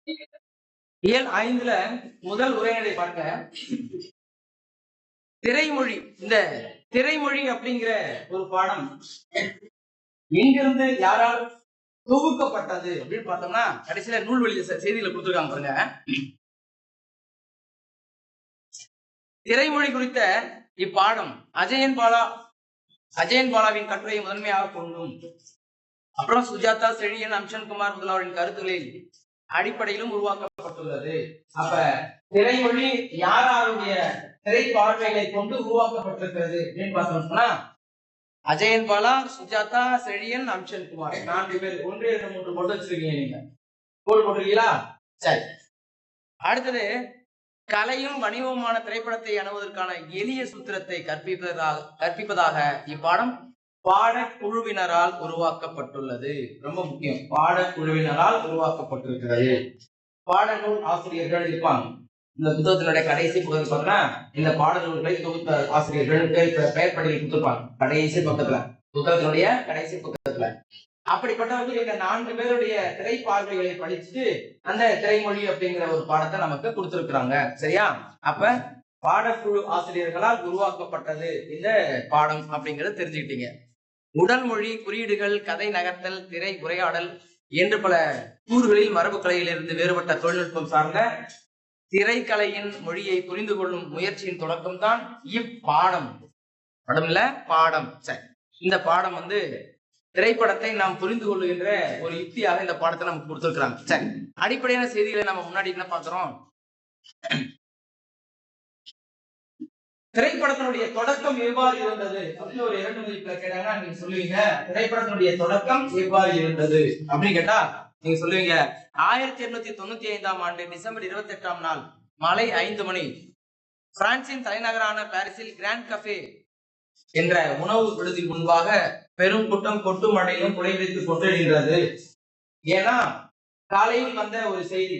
இயல் 5ல முதல் உரைநடை பார்க்க திரைமொழி. இந்த திரைமொழி அப்படிங்கிற ஒரு பாடம் எங்கிருந்து யாரால் தொகுக்கப்பட்டது அப்படின்னு பார்த்தோம்னா கடைசியில நூல்வழி செய்திகளை கொடுத்துருக்காங்க பாருங்க. திரைமொழி குறித்த இப்பாடம் அஜயன் பாலாவின் கட்டுரையை முதன்மையாக கொண்டும் அப்புறம் சுஜாதா, செழியன், அம்சன்குமார் முதலாளரின் கருத்துக்களின் அடிப்படையிலும் உருவாக்கப்பட்டுள்ளது. அப்ப திரைமொழி யாருடைய திரைப்பார்வைகளை கொண்டு உருவாக்கப்பட்டிருக்கிறது அப்படின்னு பார்த்தோம்னா அஜயன் பாலா, சுஜாதா, செழியன், அம்சன்குமார் 4 பேர். 1 2 3 போட்டு வச்சிருக்கீங்க. நீங்க போட்டு போட்டிருக்கீங்களா? சரி. அடுத்தது கலையும் வணிகமான திரைப்படத்தை அணுவதற்கான எளிய சூத்திரத்தை கற்பிப்பதாக இப்பாடம் பாடக்குழுவினரால் உருவாக்கப்பட்டுள்ளது. ரொம்ப முக்கியம், பாடக்குழுவினரால் உருவாக்கப்பட்டிருக்கிறது. பாடநூல் ஆசிரியர்கள் இருப்பாங்க. இந்த புத்தகத்தினுடைய கடைசி பக்கத்துல பார்த்தோம்னா இந்த பாடநூல்களை தொகுத்த ஆசிரியர்கள் பெயர் பட்டியல் கொடுத்திருப்பாங்க கடைசி பக்கத்துல, புத்தகத்தினுடைய கடைசி பக்கத்துல. அப்படிப்பட்டவர்கள் இந்த 4 பேருடைய திரைப்பார்வைகளை படிச்சுட்டு அந்த திரைமொழி அப்படிங்கிற ஒரு பாடத்தை நமக்கு கொடுத்திருக்கிறாங்க. சரியா? அப்ப பாடக்குழு ஆசிரியர்களால் உருவாக்கப்பட்டது இந்த பாடம் அப்படிங்கறத தெரிஞ்சுக்கிட்டீங்க. உடல் மொழி, குறியீடுகள், கதை நகர்த்தல், திரை உரையாடல் என்று பல கூறுகளில் மரபு கலையிலிருந்து வேறுபட்ட தொழில்நுட்பம் சார்ந்த திரைக்கலையின் மொழியை புரிந்து கொள்ளும் முயற்சியின் தொடக்கம் தான் இப்பாடம். பாடம். சரி, இந்த பாடம் திரைப்படத்தை நாம் புரிந்து கொள்ளுகின்ற ஒரு யுக்தியாக இந்த பாடத்தை நமக்கு கொடுத்திருக்கிறாங்க. சரி, அடிப்படையான செய்திகளை நம்ம முன்னாடி என்ன பார்க்கிறோம்? திரைப்படத்தினுடைய தொடக்கம் எவ்வாறு இருந்தது அப்படின்னு ஒரு 2 மதிப்புல கேட்டாங்கன்னா நீங்க சொல்லுவீங்க திரைப்படத்தினுடைய தொடக்கம் எவ்வாறு இருந்தது அப்படின்னு கேட்டா நீங்க சொல்லுவீங்க 1895ஆம் ஆண்டு டிசம்பர் 28ஆம் நாள் மாலை 5 மணி பிரான்சின் தலைநகரான பாரிஸில் கிராண்ட் கஃபே என்ற உணவு விடுதி முன்பாக பெரும் கூட்டம் கொட்டு மழையும் குலைவித்துக் கொண்டிருக்கிறது. ஏன்னா காலையில் வந்த ஒரு செய்தி,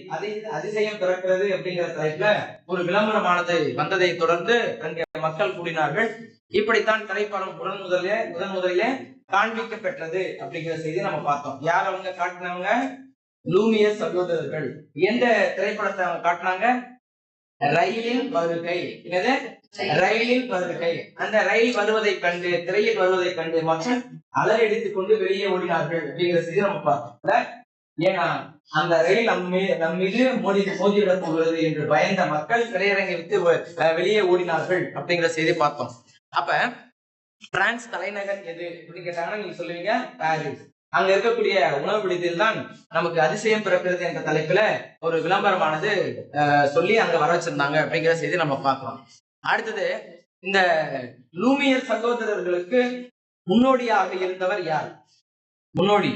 அதிசயம் பிறக்கிறது அப்படிங்கிற தலைப்புல ஒரு விளம்பரமானது வந்ததை தொடர்ந்து அங்கே மக்கள் கூடினார்கள். இப்படித்தான் திரைப்படம் முதன் முதலிலே காண்பிக்க பெற்றது அப்படிங்கிற செய்தி நம்ம பார்த்தோம். யார் அவங்க காட்டினவங்க? லூமியர் சகோதரர்கள். எந்த திரைப்படத்தை அவங்க காட்டினாங்க? ரயிலின் வருகை. ரயிலின் வருகை. அந்த ரயில் வருவதை கண்டு, திரையில் வருவதை கண்டு மக்கள் அலறடித்துக் கொண்டு வெளியே ஓடினார்கள் அப்படிங்கிற செய்தி நம்ம பார்த்தோம். ஏன்னா அந்த ரயில் நம் மீது மோதிவிடப் போகிறது என்று பயந்த மக்கள் திரையரங்கை விட்டு வெளியே ஓடினார்கள் அப்படிங்கிற செய்தி பார்த்தோம். அப்ப பிரான்ஸ் தலைநகர் எது அப்படின்னு கேட்டாங்கன்னா நீங்க சொல்லுவீங்க பாரிஸ். அங்க இருக்கக்கூடிய உணவு விடுதியில் தான் நமக்கு அதிசயம் பிறக்கிறது என்ற தலைப்புல ஒரு விளம்பரமானது சொல்லி அங்க வர வச்சிருந்தாங்க அப்படிங்கிற செய்தி நம்ம பார்க்கிறோம். அடுத்தது இந்த லூமியர் சகோதரர்களுக்கு முன்னோடியாக இருந்தவர் யார்? முன்னோடி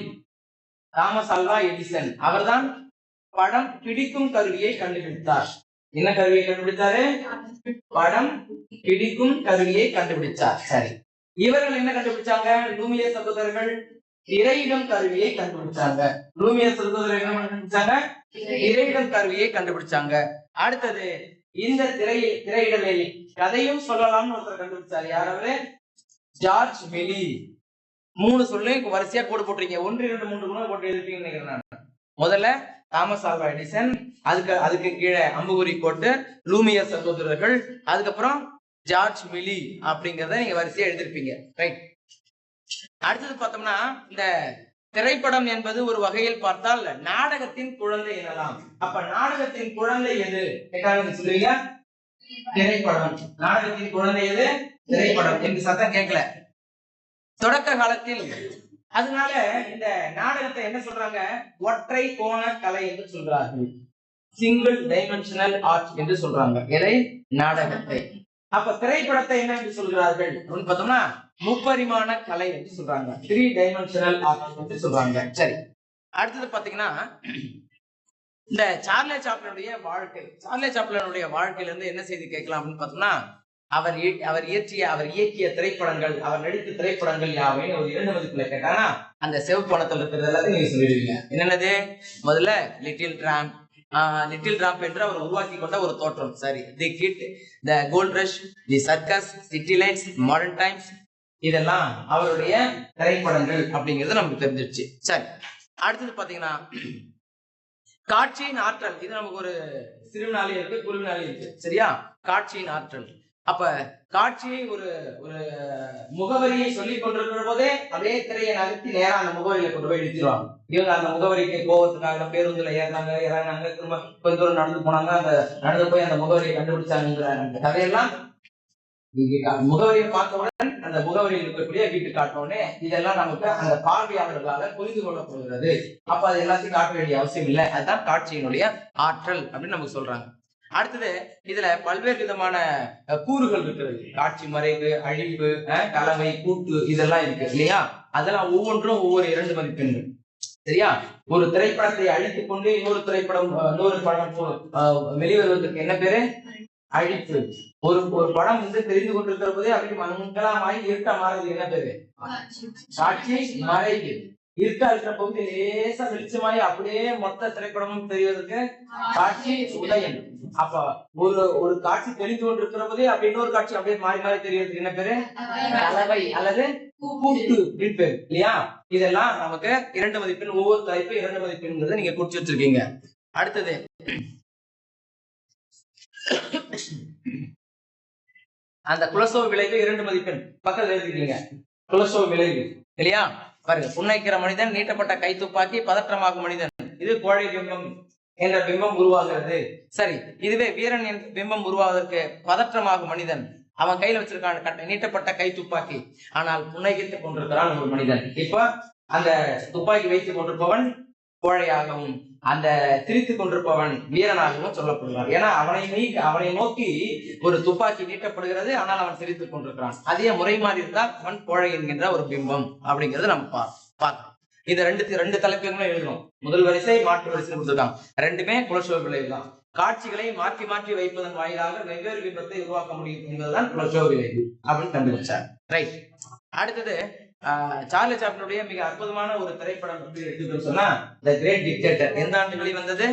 தாமஸ் ஆல்வா எடிசன். அவர்தான் படம் பிடிக்கும் கருவியை கண்டுபிடித்தார். என்ன கருவியை கண்டுபிடித்தாரு? படம் பிடிக்கும் கருவியை கண்டுபிடிச்சார். சரி, இவர்கள் என்ன கண்டுபிடிச்சாங்க? லூமியர் சகோதரர்கள் திரையிடும் கருவியை கண்டுபிடிச்சாங்க. லூமியர் சகோதரர்கள் என்ன கண்டுபிடிச்சாங்க? திரையிடும் கருவியை கண்டுபிடிச்சாங்க. அடுத்தது இந்த திரையிடலில் கதையும் சொல்லலாம்னு ஒருத்தர் கண்டுபிடிச்சாரு. யாராவது? ஜார்ஜ் மெலி. 3 சொல்லு வரிசையா கோடு போட்டிருக்கீங்க. 1 2 3 கூட போட்டு எழுதிருப்பீங்கன்னு நினைக்கிறேன். முதல்ல தாமஸ் ஆல்வா எடிசன், அதுக்கு கீழே அம்புகுறி கோட்டு லூமியர் சகோதரர்கள், அதுக்கப்புறம் ஜார்ஜ் மிலி அப்படிங்கறத நீங்க வரிசையா எழுதிருப்பீங்க. ரைட். அடுத்தது பார்த்தோம்னா இந்த திரைப்படம் என்பது ஒரு வகையில் பார்த்தால் நாடகத்தின் குழந்தை எனலாம். அப்ப நாடகத்தின் குழந்தை எது கேட்டாலும் சொல்லுவீங்க திரைப்படம். நாடகத்தின் குழந்தை எது? திரைப்படம். என்று சத்தம் கேட்கல தொடக்க காலத்தில். அதனால இந்த நாடகத்தை என்ன சொல்றாங்க? ஒற்றை கோண கலை என்று சொல்றார்கள். சிங்கிள் டைமென்ஷனல் ஆர்ட் என்று சொல்றாங்க. எதை? நாடகத்தை. அப்ப திரைப்படத்தை என்ன என்று சொல்கிறார்கள் அப்படின்னு பார்த்தோம்னா முப்பரிமாண கலை என்று சொல்றாங்க. 3 டைமென்ஷனல் ஆர்ட் என்று சொல்றாங்க. சரி, அடுத்தது பாத்தீங்கன்னா இந்த சார்லி சாப்ளினுடைய வாழ்க்கையில இருந்து என்ன செய்தி கேட்கலாம் அப்படின்னு பார்த்தோம்னா அவர் இயக்கிய திரைப்படங்கள், அவர் நடித்த திரைப்படங்கள் யாவை ஒரு 2 மதிப்புல கேட்டாங்கன்னா அந்த சிவப்பு பணத்தில் இருக்கிறது எல்லாத்தையும் நீங்க சொல்லிடுவீங்க. என்னென்னது? முதல்ல லிட்டில் டிராம்ப் என்று அவர் உருவாக்கி கொண்ட ஒரு தோற்றம். சரி, the kid, the gold rush, the circus, city lights, modern times, இதெல்லாம் அவருடைய திரைப்படங்கள் அப்படிங்கிறது நமக்கு தெரிஞ்சிருச்சு. சரி, அடுத்தது பாத்தீங்கன்னா காட்சியின் ஆற்றல், இது நமக்கு ஒரு சிறுநாளி இருக்கு, குறுநாளி இருக்கு, சரியா? காட்சியின் ஆற்றல். அப்ப காட்சியை ஒரு ஒரு முகவரியை சொல்லி கொண்டிருக்கிற போதே அதே திரையை நகர்த்தி நேரா அந்த முகவரியில கொண்டு போய் நிறுத்திடுவாங்க. இவங்க அந்த முகவரிக்கு கோவத்துக்காக பேருந்துல ஏறினாங்க, இறங்கினாங்க, திரும்ப கொஞ்ச தூரம் நடந்து போனாங்க, அந்த நடந்து போய் அந்த முகவரியை கண்டுபிடிச்சாங்கிற அந்த கதையெல்லாம் முகவரியை பார்த்தவுடன் அந்த முகவரியில் இருக்கக்கூடிய வீட்டு காட்டினோடனே இதெல்லாம் நமக்கு அந்த பார்வையாளர்களால புரிந்து கொள்ளப்படுகிறது. அப்ப அது எல்லாத்தையும் காட்ட வேண்டிய அவசியம் இல்லை. அதுதான் காட்சியினுடைய ஆற்றல் அப்படின்னு நமக்கு சொல்றாங்க. அடுத்தது இதுல பல்வேறு விதமான கூறுகள் இருக்கிறது. காட்சி மறைவு, அழிவு, கலவை, கூட்டு, இதெல்லாம் இருக்கு இல்லையா? அதெல்லாம் ஒவ்வொன்றும் ஒவ்வொரு 2 மதிப்பெண்கள், சரியா? ஒரு திரைப்படத்தை அழித்துக் கொண்டு இன்னொரு படம் வெளிவருவதற்கு என்ன பேரு? அழிப்பு. ஒரு படம் தெரிந்து கொண்டிருக்கிற போதே அப்படி மங்களாமாய் இருட்ட மாறுது, என்ன பேரு? காட்சி மறைவு. இருட்டா இருக்கிற பகுதி லேசா வெளிச்சமாயி அப்படியே மொத்த திரைப்படமும் தெரிவதற்கு காட்சி உதயம். அப்ப ஒரு காட்சி தெரிந்து கொண்டிருக்கிற போதே அப்படி இன்னொரு காட்சி அப்படியே மாறி மாறி தெரிவதற்கு என்ன பேரு? கலவை அல்லது கூட்டு அப்படின்னு பேரு, இல்லையா? இதெல்லாம் நமக்கு 2 மதிப்பெண். ஒவ்வொரு தலைப்பு 2 மதிப்பெண்ங்கிறத நீங்க குறிச்சு வச்சிருக்கீங்க. அடுத்தது அந்த குலசோ விளைவு 2 மதிப்பெண் பக்கத்துல எழுதிக்கீங்க. குலசோ விளைவு இல்லையா? பாருங்க, புன்னைக்கிற மனிதன், நீட்டப்பட்ட கை துப்பாக்கி, பதற்றமாகும் மனிதன், இது கோழை பிம்பம் என்ற பிம்பம் உருவாகிறது. சரி, இதுவே வீரன் என்ற பிம்பம் உருவாவதற்கு பதற்றமாகும் மனிதன், அவன் கையில வச்சிருக்கான் நீட்டப்பட்ட கை துப்பாக்கி, ஆனால் புன்னகைத்துக் கொண்டிருக்கிறான் ஒரு மனிதன். இப்ப அந்த துப்பாக்கி வைத்துக் கொண்டிருப்பவன் கோழையாகவும் அந்த சிரித்துக் கொண்டிருப்பவன் வீரனாகவும் சொல்லப்படுகிறான். ஏன்னா அவனை நோக்கி ஒரு துப்பாக்கி நீட்டப்படுகிறது, ஆனால் அவன் சிரித்துக் கொண்டிருக்கிறான். அதே முறை மாறி இருந்தால் அவன் கோழை என்கின்ற ஒரு பிம்பம் அப்படிங்கறது நம்ம பார்க்கலாம். இது 2 தலைப்புகளும் எழுதணும். முதல் வரிசை, மாற்று வரிசை கொடுத்துருக்காங்க. 2மே குலசோ விளைவு தான். காட்சிகளை மாற்றி மாற்றி வைப்பதன் வாயிலாக வெவ்வேறு பிம்பத்தை உருவாக்க முடியும் என்பதுதான் குலசோ விளைவு அப்படின்னு கண்டுபிடிச்சார். ரைட். அடுத்தது சார்லி சாப்ளினுடைய மிக அற்புதமான ஒரு திரைப்படம் எப்படி எடுத்துக்கிட்டு சொன்னா தி கிரேட் டிக்டேட்டர். எந்த ஆண்டு வெளிவந்தது?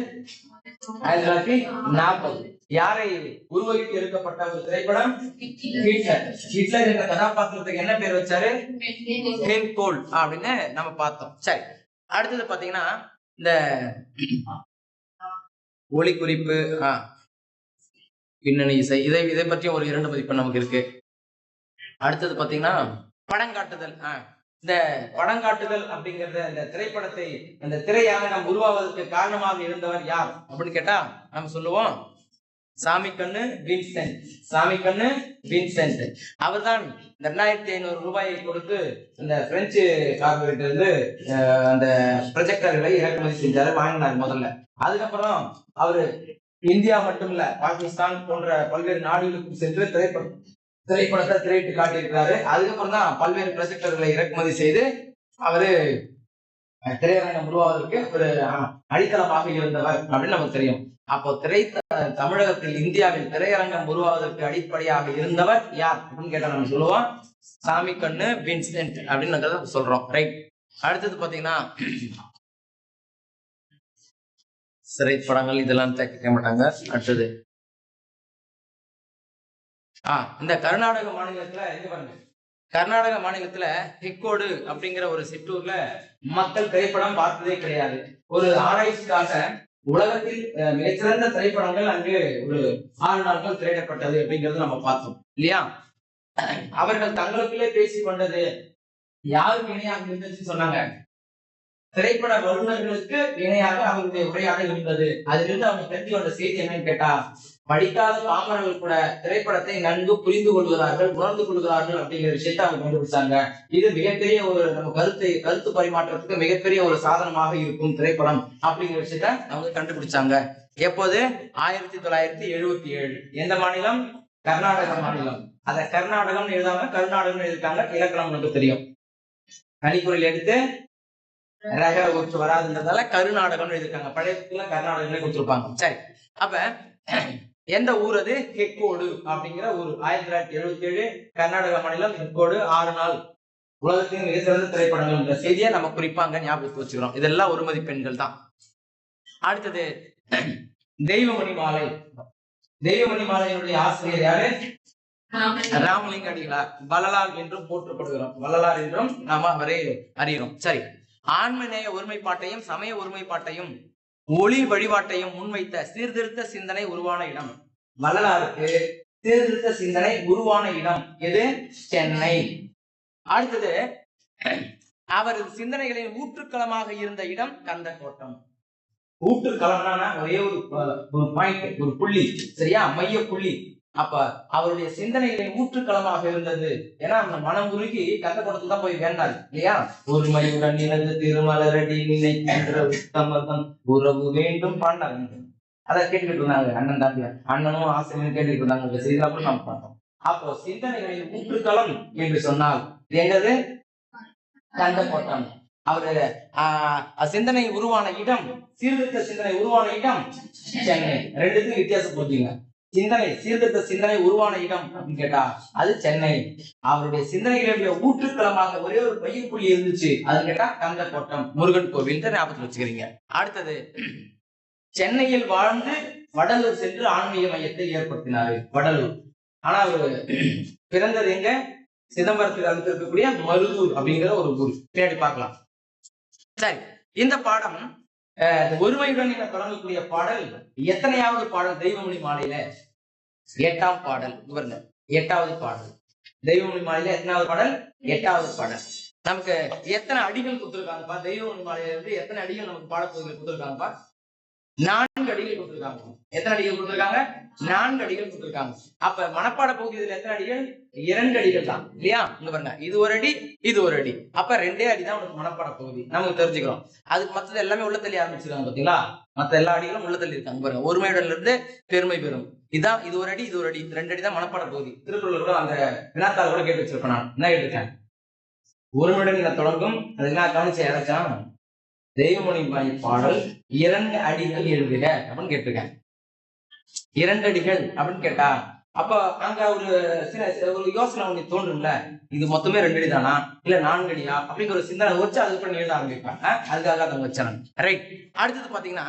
1940. யாரை உருவகித்து எடுக்கப்பட்ட ஒரு திரைப்படம்? ஹிட்லர். ஹிட்லர் என்ற கதாபாத்திரத்துக்கு என்ன பேர் வச்சாரு? ஹெல்முட் கோல் அப்படின்னு நம்ம பார்த்தோம். சரி, அடுத்தது பாத்தீங்கன்னா இந்த ஒளி குறிப்பு, பின்னணி இசை, இதை பற்றி ஒரு 2 மதிப்பெண் நமக்கு இருக்கு. அடுத்தது பாத்தீங்கன்னா படங்காட்டுதல். இந்த படங்காட்டுதல் அப்படிங்கறத, இந்த திரைப்படத்தை, இந்த திரையரங்கம் உருவாவதற்கு காரணமாக இருந்தவர் யார் அப்படின்னு கேட்டா நம்ம சொல்லுவோம் சாமிக்கண்ணு வின்சென்ட். சாமிக்கண்ணு வின்சென்ட் அவர்தான் 2500 ரூபாயை கொடுத்து இந்த பிரெஞ்சு கார்பரேட் இருந்து அந்த ப்ரொஜெக்டர்களை இறக்குமதி செஞ்சாரு, வாங்கினார் முதல்ல. அதுக்கப்புறம் அவரு இந்தியா மட்டும் இல்ல, பாகிஸ்தான் போன்ற பல்வேறு நாடுகளுக்கும் சென்று திரைப்படத்தை திரையிட்டு காட்டியிருக்கிறாரு. அதுக்கப்புறம் தான் பல்வேறு ப்ரொஜெக்டர்களை இறக்குமதி செய்து அவரு திரையரங்கம் உருவாவதற்கு ஒரு அடித்தளமாக இருந்தவர் அப்படின்னு நமக்கு தெரியும். அப்போ தமிழகத்தில், இந்தியாவில் திரையரங்கம் உருவாவதற்கு அடிப்படையாக இருந்தவர் யார் அப்படின்னு கேட்டா நம்ம சொல்லுவோம் சாமிக்கண்ணு வின்சென்ட் அப்படின்னு சொல்றோம். ரைட். அடுத்தது பாத்தீங்கன்னா திரைப்படங்கள் இதெல்லாம் கேட்க மாட்டாங்க. அடுத்தது இந்த கர்நாடக மாநிலத்துல எங்க பாருங்க, கர்நாடக மாநிலத்துல ஹெக்கோடு அப்படிங்கிற ஒரு சிற்றூர்ல மக்கள் திரைப்படம் பார்த்ததே கிடையாது. ஒரு ஆராய்ச்சிக்காக உலகத்தில் மிகச்சிறந்த திரைப்படங்கள் அங்கு ஒரு 6 நாட்கள் திரையிடப்பட்டது அப்படிங்கிறது நம்ம பார்த்தோம் இல்லையா? அவர்கள் தங்களுக்குள்ளே பேசிக் கொண்டது யாருக்கு இணையாக இருந்துச்சு சொன்னாங்க? திரைப்பட வல்லுநர்களுக்கு இணையாக அவருடைய உரையாடல் இருந்தது. அதிலிருந்து அவங்க தெரிஞ்சு கொண்ட செய்தி என்னன்னு கேட்டா, படிக்காத பாமரர்கள் கூட திரைப்படத்தை நன்கு புரிந்து கொள்கிறார்கள், உணர்ந்து கொள்கிறார்கள் அப்படிங்கிற விஷயத்தை அவங்க கண்டுபிடிச்சாங்க. இது மிகப்பெரிய ஒரு நம்ம கருத்து பரிமாற்றத்துக்கு மிகப்பெரிய ஒரு சாதனமாக இருக்கும் திரைப்படம் அப்படிங்கிற விஷயத்த அவங்க கண்டுபிடிச்சாங்க. எப்போது? 1977. எந்த மாநிலம்? கர்நாடக மாநிலம். அத கர்நாடகம் எழுதாம கர்நாடகம் எழுதிருக்காங்க. இலக்கணம் நமக்கு தெரியும், தனிக்குறையில் எடுத்து ரக ஒற்று வராதுன்றதால கர்நாடகம் எழுதிருக்காங்க. பழைய கர்நாடகம் கொடுத்திருப்பாங்க. சரி, அப்ப எந்த ஊர் அது? ஹெக்கோடு அப்படிங்கிற ஊர். 1977 கர்நாடக மாநிலம் ஹெக்கோடு. 6 நாள் உலகத்தின் மிக சிறந்த திரைப்படங்கள் என்ற செய்தியை நம்ம குறிப்பாங்க ஞாபகத்துக்கு வச்சுக்கிறோம். இதெல்லாம் 1 மதிப்பெண்கள் தான். அடுத்தது தெய்வமணி மாலை. தெய்வமணி மாலையினுடைய ஆசிரியர் யாரு? ராமலிங்க அடிகளார். வள்ளலார் என்றும் போற்றப்படுகிறோம். வள்ளலார் என்றும் நாம அவரை அறிகிறோம். சரி, ஆன்மநேய ஒருமைப்பாட்டையும் சமய ஒருமைப்பாட்டையும் ஒளி வழிபாட்டையும் முன்வைத்த சீர்திருத்த சிந்தனை உருவான இடம். வள்ளலாருக்கு சீர்திருத்த சிந்தனை உருவான இடம் எது? சென்னை. அடுத்தது அவரது சிந்தனைகளின் ஊற்றுக்களமாக இருந்த இடம் கந்தக்கோட்டம். ஊற்றுக்களம்னா ஒரே ஒரு பாயிண்ட், ஒரு புள்ளி, சரியா, மைய புள்ளி. அப்ப அவருடைய சிந்தனைகளின் ஊற்றுக்களமாக இருந்தது. ஏன்னா அந்த மனம் உருகி கந்தக்கோட்டத்துக்கு தான் போய் வேண்டாரு இல்லையா? ஒரு மையுடன் இணைந்து திருமலரடி நினைக்கின்ற உத்தமதன் உறவு வேண்டும் பாண்டாங்க. அதை கேட்டுக்கிட்டு இருந்தாங்க அண்ணன் தாண்டி, அண்ணனும் ஆசிரியரும் கேட்டுக்கிட்டு இருந்தாங்க. செய்தியா கூட நம்ம பார்த்தோம். அப்போ சிந்தனைகளின் ஊற்றுக்களம் என்று சொன்னால் என்னது? கந்தக்கோட்டம். அவரு சிந்தனை உருவான இடம், சீர்திருத்த சிந்தனை உருவான இடம் சென்னை. ரெண்டுத்துக்கும் வித்தியாசம் புரிஞ்சுங்க. சிந்தனை, சீர்திருத்த சிந்தனை உருவான இடம் அப்படின்னு கேட்டா அது சென்னை. அவருடைய சிந்தனைகளுடைய ஊற்றுக்களமாக ஒரே ஒரு மையப்புள்ளி இருந்துச்சு, அது கேட்டா கந்தக்கோட்டம் முருகன் கோவில் ஞாபகத்தில் வச்சுக்கிறீங்க. அடுத்தது சென்னையில் வாழ்ந்து வடலூர் சென்று ஆன்மீக மையத்தை ஏற்படுத்தினாரு. வடலூர். ஆனா அவரு பிறந்தது எங்க? சிதம்பரத்துக்கு அடுத்து இருக்கக்கூடிய மருதூர் அப்படிங்கிற ஒரு ஊர். பின்னாடி பார்க்கலாம். சரி, இந்த பாடம் ஒருமையுடன் தொடங்கக்கூடிய பாடல் எத்தனையாவது பாடல்? தெய்வமொழி மாலையில 8ஆம் பாடல். இவருங்க 8வது பாடல். தெய்வமொழி மாலையில எத்தனாவது பாடல்? 8வது பாடல். நமக்கு எத்தனை அடிகள் கொடுத்துருக்காங்கப்பா? தெய்வமொழி மாலையில இருந்து எத்தனை அடிகள் நமக்கு பாடப்பகுதியில் கொடுத்துருக்காங்கப்பா? 4 அடிகள் கொடுத்துருக்காங்க. எத்தனை அடிகள் கொடுத்துருக்காங்க? 4 அடிகள் கொடுத்துருக்காங்க. அப்ப மனப்பாட பகுதியில் எத்தனை அடிகள்? 2 அடிகள் தான் இல்லையா? இங்க பாருங்க, இது ஒரு அடி, இது ஒரு அடி. அப்ப 2 அடி தான் உனக்கு மனப்பாட பகுதி. நமக்கு தெரிஞ்சுக்கிறோம். அதுக்கு மற்றது எல்லாமே உள்ள தள்ளி ஆரம்பிச்சிருக்காங்க பாத்தீங்களா? மத்த எல்லா அடிகளும் உள்ள தள்ளி இருக்காங்க பாருங்க. ஒருமையுடன் இருந்து பெருமை பெறும். இதான் இது ஒரு அடி, இது ஒரு அடி, 2 அடி தான் மனப்பாட பகுதி. திருக்குறள் கூட அந்த வினாத்தாள் கூட கேட்டு வச்சிருப்பேன். நான் என்ன கேட்டிருக்கேன்? ஒருமையுடன் தொடங்கும், அதுக்கெல்லாம் கவனிச்சு யாராச்சும் தெய்வமொழி பாடல் 2 அடிகள் எழுதுக அப்படின்னு கேட்டிருக்கேன். 2 அடிகள் அப்படின்னு கேட்டா அப்ப அங்க ஒரு யோசனை ஒண்ணு தோன்றும்ல, இது மொத்தமே 2 அடி தானா இல்ல 4 அடியா அப்படிங்கிற ஒரு சிந்தனை வச்சு அதுக்கு பண்ணி எழுத ஆரம்பிப்பாங்க. அதுக்காக அதை வச்சாங்க. ரைட். அடுத்தது பாத்தீங்கன்னா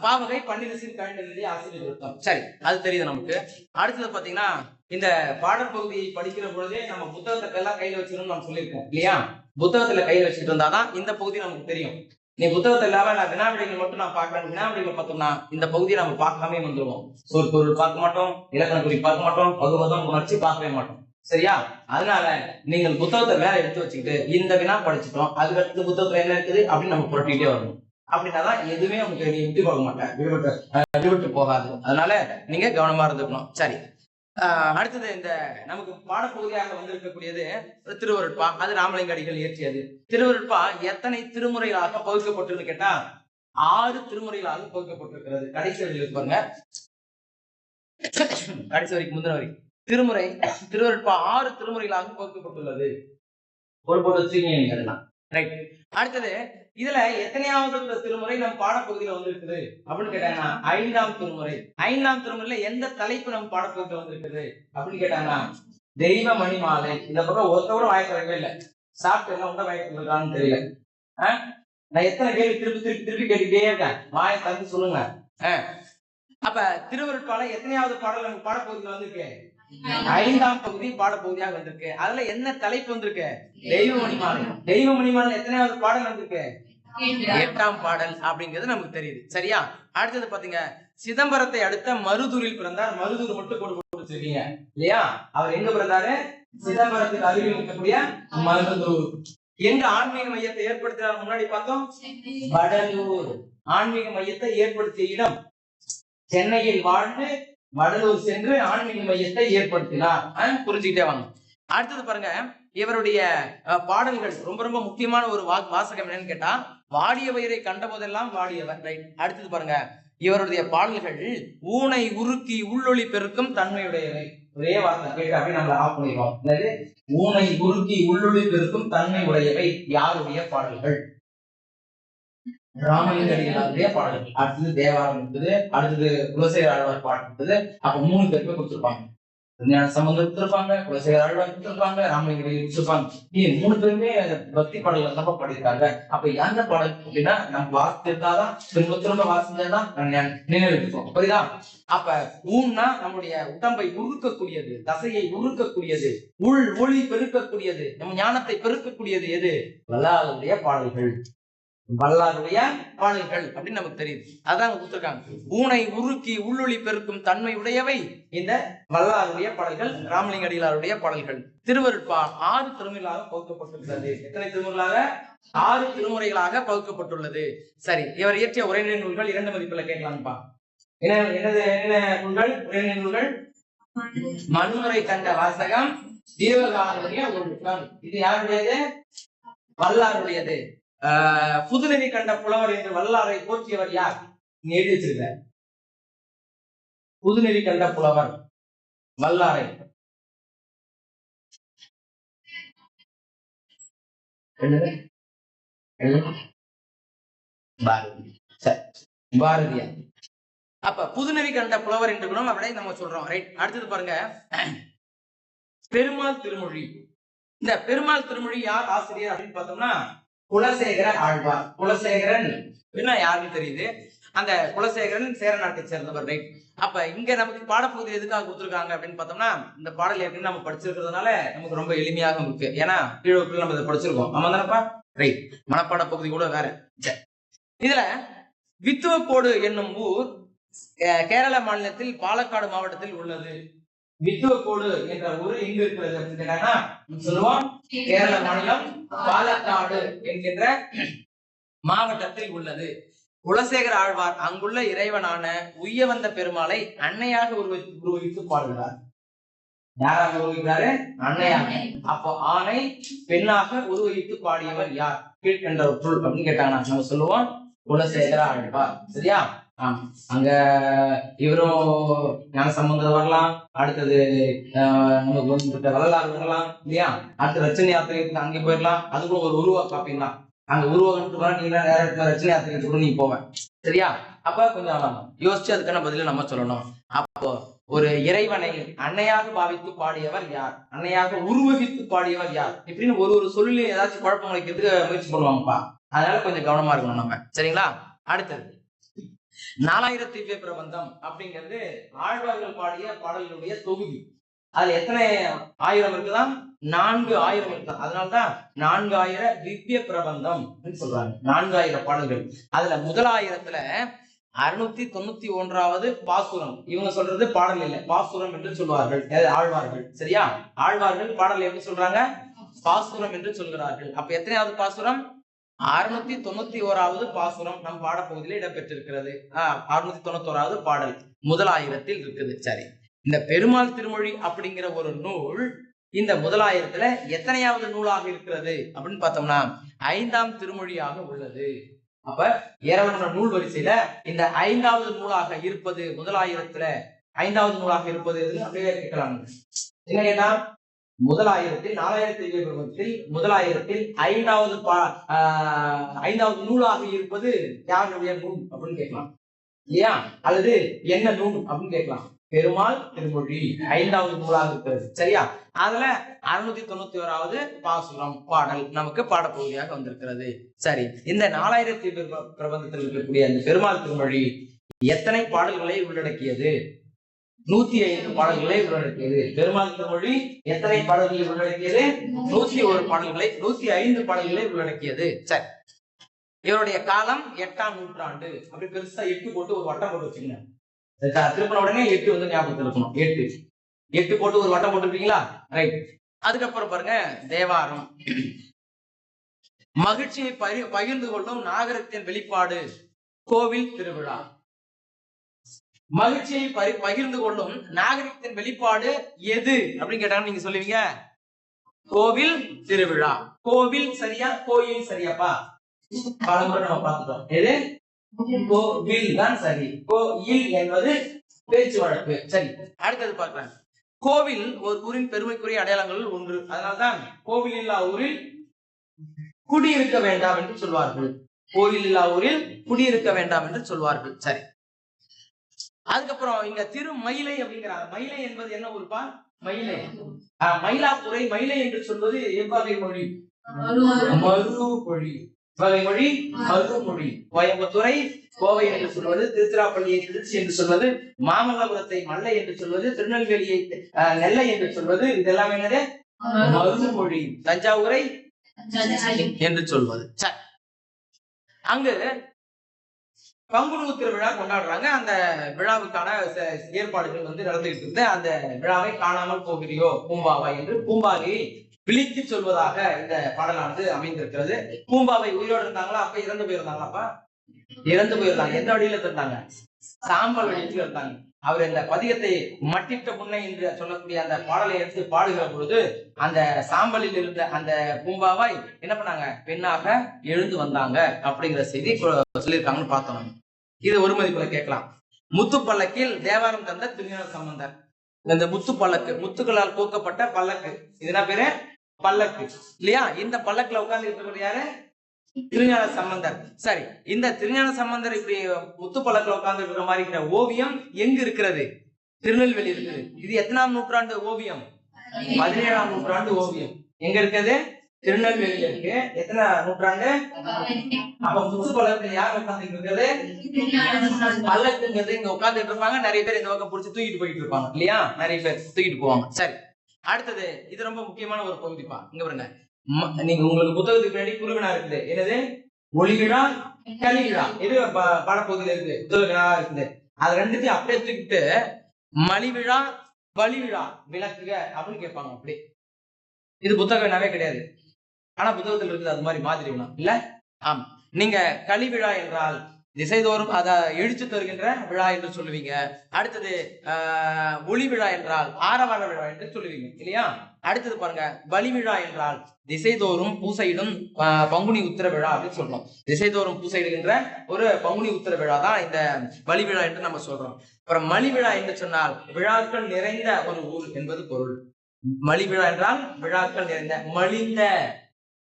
பாவகை பன்னிரசின் கழிந்தெழுதிய ஆசிரியர் விருத்தம். சரி, அது தெரியுது நமக்கு. அடுத்தது பாத்தீங்கன்னா இந்த பாடல் பகுதியை படிக்கிற பொழுதே நம்ம புத்தகத்தை எல்லாம் கையில வச்சிருக்கோம்னு நம்ம சொல்லியிருக்கோம் இல்லையா? புத்தகத்துல கையில வச்சுட்டு இருந்தாதான் இந்த பகுதி நமக்கு தெரியும். நீ புத்தகத்தை இல்லாம நான் வினாவிடைகள் மட்டும் நான் பார்க்கிறேன், வினாவிடைகள் பார்த்தோம்னா இந்த பகுதியை நம்ம பார்க்காம வந்துருவோம். சொற்பொருள் பார்க்க மாட்டோம், இலக்கண குறி பார்க்க மாட்டோம், பகுவதம் உணர்ச்சி பார்க்கவே மாட்டோம். சரியா? அதனால நீங்கள் புத்தகத்தை மேல எடுத்து வச்சுக்கிட்டு இந்த வினா படிச்சுட்டோம், அதுக்கு அடுத்து புத்தகத்துல என்ன இருக்குது அப்படின்னு நம்ம புரட்டிக்கிட்டே வரணும். அப்படின்னாதான் எதுவுமே உங்களுக்கு நீ விட்டு போக மாட்டேன், விடுபட்டு போகாது. அதனால நீங்க கவனமா இருந்துக்கணும். சரி, அடுத்தது இந்த நமக்கு பாடப்பகுதியாக வந்திருக்கக்கூடியது திருவருட்பா. அது ராமலிங்க அடிகள் இயற்றியது. திருவருட்பா எத்தனை திருமுறைகளாக பகுக்கப்பட்டிருக்கு கேட்டா 6 திருமுறைகளாக பகுக்கப்பட்டிருக்கிறது. கடைசி வரைக்கும் பாருங்க, கடைசி வரைக்கும் முந்தின வரைக்கும் திருமுறை திருவருட்பா 6 திருமுறைகளாக பகுக்கப்பட்டுள்ளது. ஒரு போட்டு வச்சுக்கீங்க. ரைட். அடுத்தது இதுல எத்தனையாவது திருமுறை நம்ம பாடப்பகுதியில வந்திருக்குது அப்படின்னு கேட்டாங்கன்னா 5ஆம் திருமுறை. 5ஆம் திருமுறையில எந்த தலைப்பு நம்ம பாடப்பகுதியில வந்திருக்குது அப்படின்னு கேட்டாங்கன்னா தெய்வ மணிமாலை. இந்த பக்கம் ஒருத்தவரும் வாய்க்கவே இல்லை. சாப்பிட்டு எல்லாம் உண்ட வாய்க்கான்னு தெரியல. நான் எத்தனை கேள்வி திருப்பி திருப்பி திருப்பி கேட்டுக்கிட்டே இருக்கேன், வாயை தந்து சொல்லுங்க. அப்ப திருவருட்பால எத்தனையாவது பாடல் நமக்கு பாடப்பகுதியில வந்திருக்கு? 5ஆம் பகுதி பாடப்பகுதியாக வந்திருக்கு. அதுல என்ன தலைப்பு வந்திருக்கு? தெய்வ மணிமாலை. தெய்வ மணிமாலை எத்தனையாவது பாடல் வந்திருக்கு? 8ஆம் பாடல் அப்படிங்கிறது நமக்கு தெரியுது. சரியா? அடுத்தது பாத்தீங்க, சிதம்பரத்தை அடுத்த மருதூரில் பிறந்தார். மருதூர் மட்டும் கொடுத்துருக்கீங்க இல்லையா? அவர் எங்க பிறந்தாரு? சிதம்பரத்துக்கு அருகில் இருக்கக்கூடிய மருதூர். எங்க ஆன்மீக மையத்தை ஏற்படுத்தினார்? முன்னாடி பார்த்தோம், வடலூர். ஆன்மீக மையத்தை ஏற்படுத்திய இடம் சென்னையில் வாழ்ந்து வடலூர் சென்று ஆன்மீக மையத்தை ஏற்படுத்தினார். புரிஞ்சுக்கிட்டே வாங்க. அடுத்தது பாருங்க, இவருடைய பாடல்கள் ரொம்ப ரொம்ப முக்கியமான ஒரு வாசகம் என்னன்னு கேட்டா வாடிய வயிறை கண்ட போதெல்லாம் வாடியவர். ரைட். அடுத்தது பாருங்க, இவருடைய பாடல்கள் ஊனை உருக்கி உள்ளொளி பெருக்கும் தன்மையுடையவை. ஒரே வார்த்தை கேட்டு அப்படி நம்மள ஆஃப் பண்ணிடுவோம். ஊனை உருக்கி உள்ளொளி பெருக்கும் தன்மை உடையவை யாருடைய பாடல்கள்? ராமலிங்க அடிகளாருடைய பாடல்கள். அடுத்தது தேவாரம் இருக்குது, அடுத்தது குலசேகர ஆழ்வார் பாடல் இருக்குது. அப்ப 3 பேருமே கொடுத்துருப்பாங்க. சம்பந்தம் கொடுத்துருப்பாங்க, குலசேகர ஆழ்வார் கொடுத்துருப்பாங்க, ராமலிங்க அடிகள் கொடுத்துருப்பாங்க. 3 பேருமே பக்தி பாடல்கள் தான் படிக்கிறாங்க. அப்ப எந்த பாடல் அப்படின்னா நம்ம வாசிச்சிருந்தாதான் திரும்ப திரும்ப வாசிச்சாதான் நினைவுக்கும். புரியுதா? அப்ப ஊன்னா நம்முடைய உடம்பை உருக்கக்கூடியது, தசையை உருக்கக்கூடியது, உள் ஒளி பெருக்கக்கூடியது, நம்ம ஞானத்தை பெருக்கக்கூடியது எது? வல்லாருடைய பாடல்கள். வல்லாருடைய பாடல்கள் அப்படின்னு நமக்கு தெரியுது. அதான் கொடுத்திருக்காங்க. ஊனை உருக்கி உள்ளொளி பெருக்கும் தன்மை உடையவை இந்த வல்லாருடைய பாடல்கள், ராமலிங்க அடிகளாருடைய பாடல்கள். திருவருட்பா 6 திருமுறைகளாக பகுக்கப்பட்டுள்ளது. எத்தனை திருமுறைகளாக? 6 திருமுறைகளாக பகுக்கப்பட்டுள்ளது. சரி, இவர் இயற்றிய உரைநடை நூல்கள் 2 மதிப்புல கேட்கலாம்ப்பா. என்ன நூல்கள்? உரைநடை நூல்கள். மண்முறை கண்ட வாசகம், தீவகாருடைய ஒழுக்கம். இது யாருடையது? வல்லாருடையது. புதுநெறி கண்ட புலவர் என்று வல்லாரை போற்றியவர் யார்? நீ எழுதி வச்சிருக்க. புதுநெறி கண்ட புலவர் வல்லாரை பாரதியார். அப்ப புதுநெறி கண்ட புலவர் என்று கூட அப்படியே நம்ம சொல்றோம். ரைட். அடுத்தது பாருங்க, பெருமாள் திருமொழி. இந்த பெருமாள் திருமொழி யார் ஆசிரியர் அப்படின்னு பார்த்தோம்னா குலசேகர ஆழ்வார். குலசேகரன் யாருன்னு தெரியுது. அந்த குலசேகரன் சேர நாட்டை சேர்ந்தவர். ரைட். அப்ப இங்க நமக்கு பாடப்பகுதி எதுக்காக கொடுத்துருக்காங்க அப்படின்னு பார்த்தோம்னா, இந்த பாடல் ஏற்கனவே நம்ம படிச்சிருக்கிறதுனால நமக்கு ரொம்ப எளிமையாக இருக்கு. ஏன்னா கீழோக்கில் நம்ம இதை படிச்சிருக்கோம். ஆமா தானப்பா? ரைட். மனப்பாட பகுதி கூட வேற. இதுல வித்துவக்கோடு என்னும் ஊர் கேரள மாநிலத்தில் பாலக்காடு மாவட்டத்தில் உள்ளது. வித்துவக்கோடு என்ற ஊர் எங்க இருக்கிறது அப்படின்னு கேட்டாங்கன்னா சொல்லுவோம், கேரள மாநிலம் பாலக்காடு என்கின்ற மாவட்டத்தில் உள்ளது. குலசேகர ஆழ்வார் அங்குள்ள இறைவனான உய்ய வந்த பெருமாளை அன்னையாக உருவகித்து பாடுகிறார். யாராக உருவகிக்கிறாரு? அன்னையாக. அப்போ ஆணை பெண்ணாக உருவகித்து பாடியவர் யார் கீழ்கண்டவற்றுள் அப்படின்னு கேட்டாங்கன்னா நம்ம சொல்லுவோம் குலசேகர ஆழ்வார். சரியா? அங்க இவரும் ஞான சம்பந்தர் வரலாம். அடுத்தது நமக்கு வந்து வரலாறு வரலாம் இல்லையா? அடுத்த ரச்சனை யாத்திரைக்கு அங்கே போயிடலாம். அதுக்கும் ஒரு உருவ காப்பி தான். அங்க உருவகம் நீங்க ரச்சனை யாத்திரைக்கு கூட நீங்க போவேன். சரியா? அப்ப கொஞ்சம் யோசிச்சு அதுக்கான பதில நம்ம சொல்லணும். அப்போ ஒரு இறைவனை அன்னையாக பாவித்து பாடியவர் யார்? அன்னையாக உருவகித்து பாடியவர் யார்? இப்படின்னு ஒரு சொல்லில ஏதாச்சும் குழப்பம் வைக்கிறதுக்கு முயற்சி பண்ணுவாங்கப்பா. அதனால கொஞ்சம் கவனமா இருக்கணும் நம்ம. சரிங்களா? அடுத்தது 4000 திவ்ய பிரபந்தம் அப்படிங்கிறது ஆழ்வார்கள் பாடிய பாடல்களுடைய தொகுதி. அதுல எத்தனை ஆயிரம் இருக்குதான்? 4000 இருக்குதான். அதனால்தான் 4000 திவ்ய பிரபந்தம் சொல்றாங்க. 4000 பாடல்கள். அதுல முதலாயிரத்துல 691வது பாசுரம். இவங்க சொல்றது பாடல் இல்லை, பாசுரம் என்று சொல்வார்கள் ஆழ்வார்கள். சரியா? ஆழ்வார்கள் பாடல் எப்படி சொல்றாங்க? பாசுரம் என்று சொல்கிறார்கள். அப்ப எத்தனையாவது பாசுரம்? 691வது பாசுரம் நம் பாடப்பகுதியில் இடம்பெற்றிருக்கிறது. 691வது பாடல் முதலாயிரத்தில் இருக்குது. சரி, இந்த பெருமாள் திருமொழி அப்படிங்கிற ஒரு நூல் இந்த முதலாயிரத்துல எத்தனையாவது நூலாக இருக்கிறது அப்படின்னு பார்த்தோம்னா 5ஆம் திருமொழியாக உள்ளது. அப்ப ஏராளமான நூல் வரிசையில இந்த 5வது நூலாக இருப்பது முதலாயிரத்துல 5வது நூலாக இருப்பது அப்படியே கேட்கலாம். என்ன கேட்டா முதலாயிரத்தில் 4000 முதலாயிரத்தில் 5வது நூலாக இருப்பது யாருடைய நூல் அப்படின்னு கேட்கலாம் இல்லையா? அல்லது என்ன நூல் அப்படின்னு கேட்கலாம். பெருமாள் திருமொழி 5வது நூலாக இருக்கிறது. சரியா? அதுல 691வது பாசுரம் பாடல் நமக்கு பாடப்பகுதியாக வந்திருக்கிறது. சரி, இந்த 4000 பிரபந்தத்தில் இருக்கக்கூடிய அந்த பெருமாள் திருமொழி எத்தனை பாடல்களை உள்ளடக்கியது? 105 பாடல்களை உள்ளடக்கியது. பெருமாள் திருமொழி எத்தனை பாடல்களை உள்ளடக்கியது? 101 பாடல்களை 105 பாடல்களை உள்ளடக்கியது. சரி, இவருடைய காலம் 8ஆம் நூற்றாண்டு. அப்படி பெருசா 8 போட்டு ஒரு வட்டம் போட்டு வச்சுங்க. திருப்பின உடனே 8 வந்து ஞாபகத்தில் இருக்கணும். 8 போட்டு ஒரு வட்டம் போட்டுருக்கீங்களா? ரைட். அதுக்கப்புறம் பாருங்க, தேவாரம். மகிழ்ச்சியை பகிர்ந்து கொள்ளும் நாகரிகத்தின் வெளிப்பாடு கோவில் திருவிழா. மகிழ்ச்சியை பகிர்ந்து கொள்ளும் நாகரிகத்தின் வெளிப்பாடு எது அப்படின்னு கேட்டாங்க. நீங்க சொல்லுவீங்க கோவில் திருவிழா. கோவில் சரியா? கோயில் சரியாப்பா? பலமுறை நம்ம பார்த்துட்டோம். எது? கோவில் தான் சரி. கோயில் என்பது பேச்சு வழக்கு. சரி, அடுத்தது பார்க்கலாம். கோவில் ஒரு ஊரின் பெருமைக்குரிய அடையாளங்கள் ஒன்று. அதனால்தான் கோவில் இல்லா ஊரில் குடியிருக்க வேண்டாம் என்று சொல்வார்கள். கோவில் இல்லா ஊரில் குடியிருக்க வேண்டாம் என்று சொல்வார்கள். சரி, அதுக்கப்புறம் இங்க திருமயிலை அப்படிங்கிறாங்க. மயிலை என்பது என்ன ஊருப்பா? மயிலை. மயிலாப்புரை. மயிலை என்று சொல்வது எவ்வகை மொழி? மறுமொழி. வகை மொழி மறுமொழி. கோயம்புத்தூரை கோவை என்று சொல்வது, திருச்சிராப்பள்ளியை திருச்சி என்று சொல்வது, மாமல்லபுரத்தை மல்லை என்று சொல்வது, திருநெல்வேலியை நெல்லை என்று சொல்வது, இதெல்லாம் என்னது? மறுமொழி. தஞ்சாவூரை என்று சொல்வது. அங்கு பங்குனி உத்திர விழா கொண்டாடுறாங்க. அந்த விழாவுக்கான ஏற்பாடுகள் நடந்துகிட்டு இருந்து அந்த விழாவை காணாமல் போகிறியோ பூம்பாவை என்று பூம்பாவை விழித்து சொல்வதாக இந்த பாடலானது அமைந்திருக்கிறது. பூம்பாவை உயிரோடு இருந்தாங்களா? அப்ப இறந்து போயிருந்தாங்களா? அப்ப இறந்து போயிருந்தாங்க. எந்த வழியில இருந்தாங்க? சாம்பல் வழியில் இருந்தாங்க. அவர் இந்த பதிகத்தை மட்டிட்ட முன்னை என்று சொல்லக்கூடிய அந்த பாடலை எடுத்து பாடுகிற பொழுது அந்த சாம்பலில் இருந்த அந்த பூம்பாவாய் என்ன பண்ணாங்க? பெண்ணாக எழுந்து வந்தாங்க அப்படிங்கிற செய்தி சொல்லியிருக்காங்கன்னு பார்த்தோம். இது ஒரு மதிப்புல கேட்கலாம். முத்து பல்லக்கில் தேவாரம் தந்த திருஞான சம்பந்தர். இந்த முத்து பல்லக்கு, முத்துக்களால் தூக்கப்பட்ட பல்லக்கு, இதுனா பேரு பல்லக்கு இல்லையா? இந்த பல்லக்குல உட்கார்ந்து இருக்கிறது யாரு? திருஞான சம்பந்தர். சரி, இந்த திருஞான சம்பந்தர் இப்படி முத்து பல்லக்குல உட்கார்ந்து இருக்கிற மாதிரி இருக்கிற ஓவியம் எங்க இருக்கிறது? திருநெல்வேலி இருக்குது. இது எத்தனாம் நூற்றாண்டு ஓவியம்? 17ஆம் நூற்றாண்டு ஓவியம். எங்க இருக்குது? திருநெல்வேலியில இருக்கு. எத்தனை நூற்றாண்டு? அப்ப முத்து பல்லக்குல யார் உட்கார்ந்து இருக்கிறது? பல்லக்குங்கிறது இங்க உட்கார்ந்துட்டு இருப்பாங்க. நிறைய பேர் இந்த பக்கம் பிடிச்சி தூக்கிட்டு போயிட்டு இருப்பாங்க இல்லையா? நிறைய பேர் தூக்கிட்டு போவாங்க. சரி, அடுத்தது இது ரொம்ப முக்கியமான ஒரு பகுதிப்பா. இங்க பாருங்க, நீங்க உங்களுக்கு புத்தகத்துக்கு பின்னாடி குருவினா இருக்குது. என்னது? ஒளி விழா, களி விழா. இது பாடப்பகுதியில இருக்கு, புத்தக விழா இருக்குது. அது ரெண்டுத்தையும் அப்படியே தூக்கிட்டு மலி விழா, பலி விழா விளக்குக அப்படின்னு கேட்பாங்க. அப்படி இது புத்தக விழாவே கிடையாது. ஆனா புத்தகத்தில் இருக்குது அது மாதிரி விழா இல்ல? ஆமா. நீங்க களி விழா என்றால் திசைதோறும் அதை எழுச்சி தருகின்ற விழா என்று சொல்லுவீங்க. அடுத்தது ஒளி விழா என்றால் ஆரவார விழா என்று சொல்லுவீங்க இல்லையா? அடுத்தது பாருங்க, பலி விழா என்றால் திசைதோறும் பூசையிடும் பங்குனி உத்திர விழா அப்படின்னு சொல்றோம். திசைதோறும் பூசையிடுகின்ற ஒரு பங்குனி உத்திர விழா தான் இந்த பலி விழா என்று நம்ம சொல்றோம். அப்புறம் மலி விழா என்று சொன்னால் விழாக்கள் நிறைந்த ஒரு ஊர் என்பது பொருள். மலி விழா என்றால் விழாக்கள் நிறைந்த, மலிந்த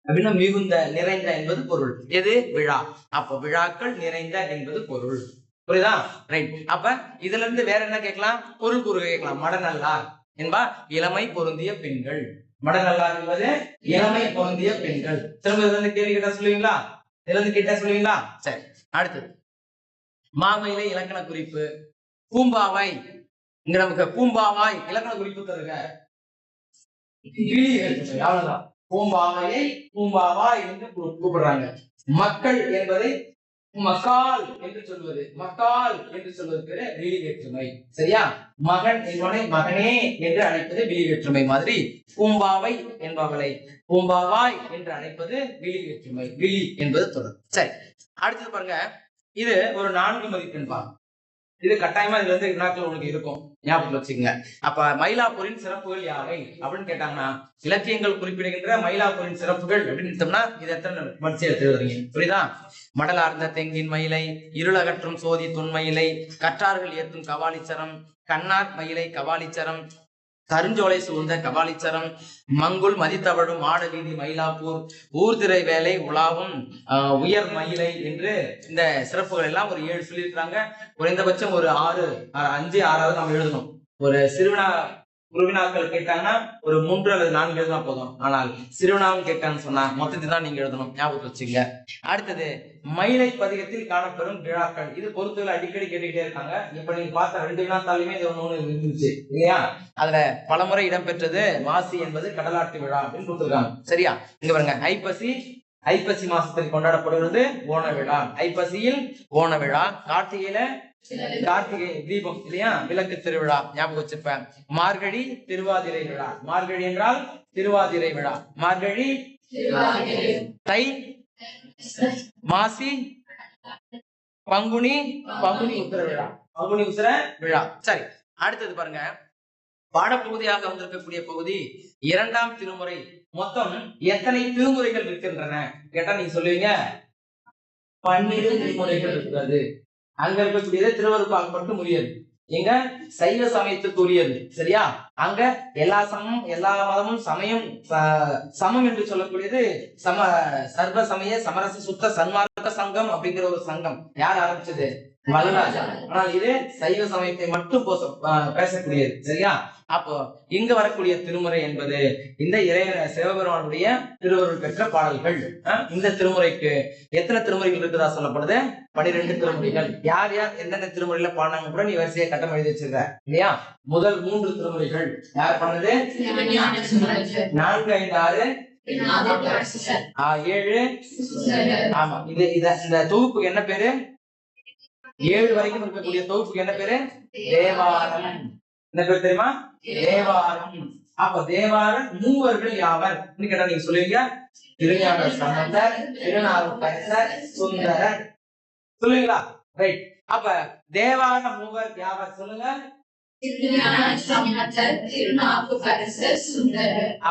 அப்படின்னா மிகுந்த, நிறைந்த என்பது பொருள். எது? விழா. அப்ப விழாக்கள் நிறைந்த என்பது பொருள். புரியுதா? ரைட். அப்ப இதுல இருந்து வேற என்ன கேட்கலாம்? பொருள் கூறு கேட்கலாம். மடநல்லார் என்பா இளமை பொருந்திய பெண்கள். மடநல்லார் என்பது இளமை பொருந்திய பெண்கள். திரும்ப இதுல கேள்வி கேட்டா சொல்லுவீங்களா? இதுல இருந்து கேட்டா சொல்லுவீங்களா? சரி, அடுத்தது மாமயிலை இலக்கண குறிப்பு. பூம்பாவை இங்க நமக்கு பூம்பாவாய் இலக்கண குறிப்பு தருக. அவ்வளவுதான். பூம்பாவையை பூம்பாவா என்று கூப்பிடுறாங்க. மக்கள் என்பதை மக்கால் என்று சொல்வது, மக்கால் என்று சொல்வதற்கு விழி வேற்றுமை. சரியா? மகன் என்பவனை மகனே என்று அழைப்பது விழி வேற்றுமை மாதிரி பூம்பாவை என்பவளை பூம்பாவாய் என்று அழைப்பது விழி வேற்றுமை. விழி என்பது தொடர். சரி, அடுத்தது பாருங்க, இது ஒரு 4 மதிப்பெண்பா. இது கட்டாயமா இதுல இருந்து வினாக்கள் உனக்கு இருக்கும், ஞாபகம் வச்சுக்கங்க. அப்ப மயிலாப்பூரின் சிறப்புகள் யாவை அப்படின்னு கேட்டாங்கன்னா, இலக்கியங்கள் குறிப்பிடுகின்ற மயிலாப்பூரின் சிறப்புகள் அப்படின்னு இது எத்தனை வரிசை எடுத்துறீங்க? புரியுதா? மடலார்ந்த தெங்கின் மயிலை, இருளகற்றும் சோதி துண்மயிலை, கற்றார்கள் ஏற்றும் கவாலிச்சரம், கண்ணார் மயிலை கவாலிச்சரம், கருஞ்சோலை சூழ்ந்த கபாலிச்சரம், மங்குள் மதித்தவழும் மாட வீதி மயிலாப்பூர், ஊர்திரை வேலை உலாவும் உயர் மயிலை என்று இந்த சிறப்புகள் எல்லாம் ஒரு 7 சொல்லியிருக்கிறாங்க. குறைந்தபட்சம் ஒரு 5, 6 நம்ம எழுதணும். ஒரு சிறுவினா குருவினாக்கள் கேட்டாங்கன்னா ஒரு 3 அல்லது 4 எழுதினா போதும். ஆனால் சிறுவினாவும் கேட்டான்னு சொன்னா மொத்தத்தை தான் நீங்க எழுதணும், ஞாபகம் வச்சுங்க. அடுத்தது மயிலை பதிகத்தில் காணப்பெறும் விழாக்கள். இது பொறுத்தவரை அடிக்கடி கேட்டுக்கிட்டே இருக்காங்க. இப்ப நீங்க பார்த்த 2 வினாத்தாலுமே இது ஒண்ணு இருந்துச்சு இல்லையா? அதுல பலமுறை இடம்பெற்றது மாசி என்பது கடலாட்டு விழா அப்படின்னு கொடுத்துருக்காங்க. சரியா? இங்க பாருங்க, ஐப்பசி மாசத்தில் கொண்டாடப்படுகிறது ஓண விழா. ஐப்பசியில் ஓண விழா, கார்த்திகை தீபம் இல்லையா? விளக்கு திருவிழா, ஞாபகம் வச்சிருப்பேன். மார்கழி திருவாதிரை விழா. மார்கழி என்றால் திருவாதிரை விழா. மார்கழி, தை, மாசி, பங்குனி உத்திர விழா. பங்குனி உத்திர விழா. சரி, அடுத்தது பாருங்க, பாடப்பகுதியாக வந்திருக்கக்கூடிய பகுதி 2ஆம் திருமுறை. மொத்தம் எத்தனை திருமுறைகள் இருக்கின்றன கேட்டா நீங்க சொல்லுவீங்க 12 திருமுறைகள் இருக்கிறது. அங்க இருக்கக்கூடியது திருவருப்பாக மட்டும் உரியது. எங்க சைவ சமயத்துக்கு உரியது. சரியா? அங்க எல்லா சமமும் எல்லா மதமும் சமம் என்று சொல்லக்கூடியது சர்வ சமய சமரச சுத்த சன்மார்க்க சங்கம் அப்படிங்கிற ஒரு சங்கம். யார் ஆரம்பிச்சது? வல்லராஜா. ஆனால் இது சைவ சமயத்தை மட்டும் பேசக்கூடியது. சரியா? அப்போ இங்க வரக்கூடிய திருமுறை என்பது இந்த சிவபெருமானுடைய திருவருள் பெற்ற பாடல்கள். இந்த திருமுறைக்கு எத்தனை திருமுறைகள் இருக்குதா சொல்லப்படுது? 12 திருமுறைகள். யார் யார் எந்தெந்த திருமுறையில பாடினாங்க கூட நீ வரிசையை கட்டம் எழுதி வச்சிருக்க இல்லையா? முதல் 3 திருமுறைகள் யார் பண்ணது? 4, 5, 6 7. ஆமா, இந்த தொகுப்புக்கு என்ன பேரு? 7 வரைக்கும் இருக்கக்கூடிய தொகுப்புக்கு என்ன பேரு? தேவாரம். என்ன பேர் தெரியுமா? தேவாரம். அப்ப தேவார மூவர்கள் யாவர் கேட்டா நீங்க சொல்லுவீங்க திருஞான சம்பந்தர், திருநாவுக்கரசர், சுந்தரர். சொல்லுவீங்களா? ரைட். அப்ப தேவார மூவர் யாவர் சொல்லுங்க.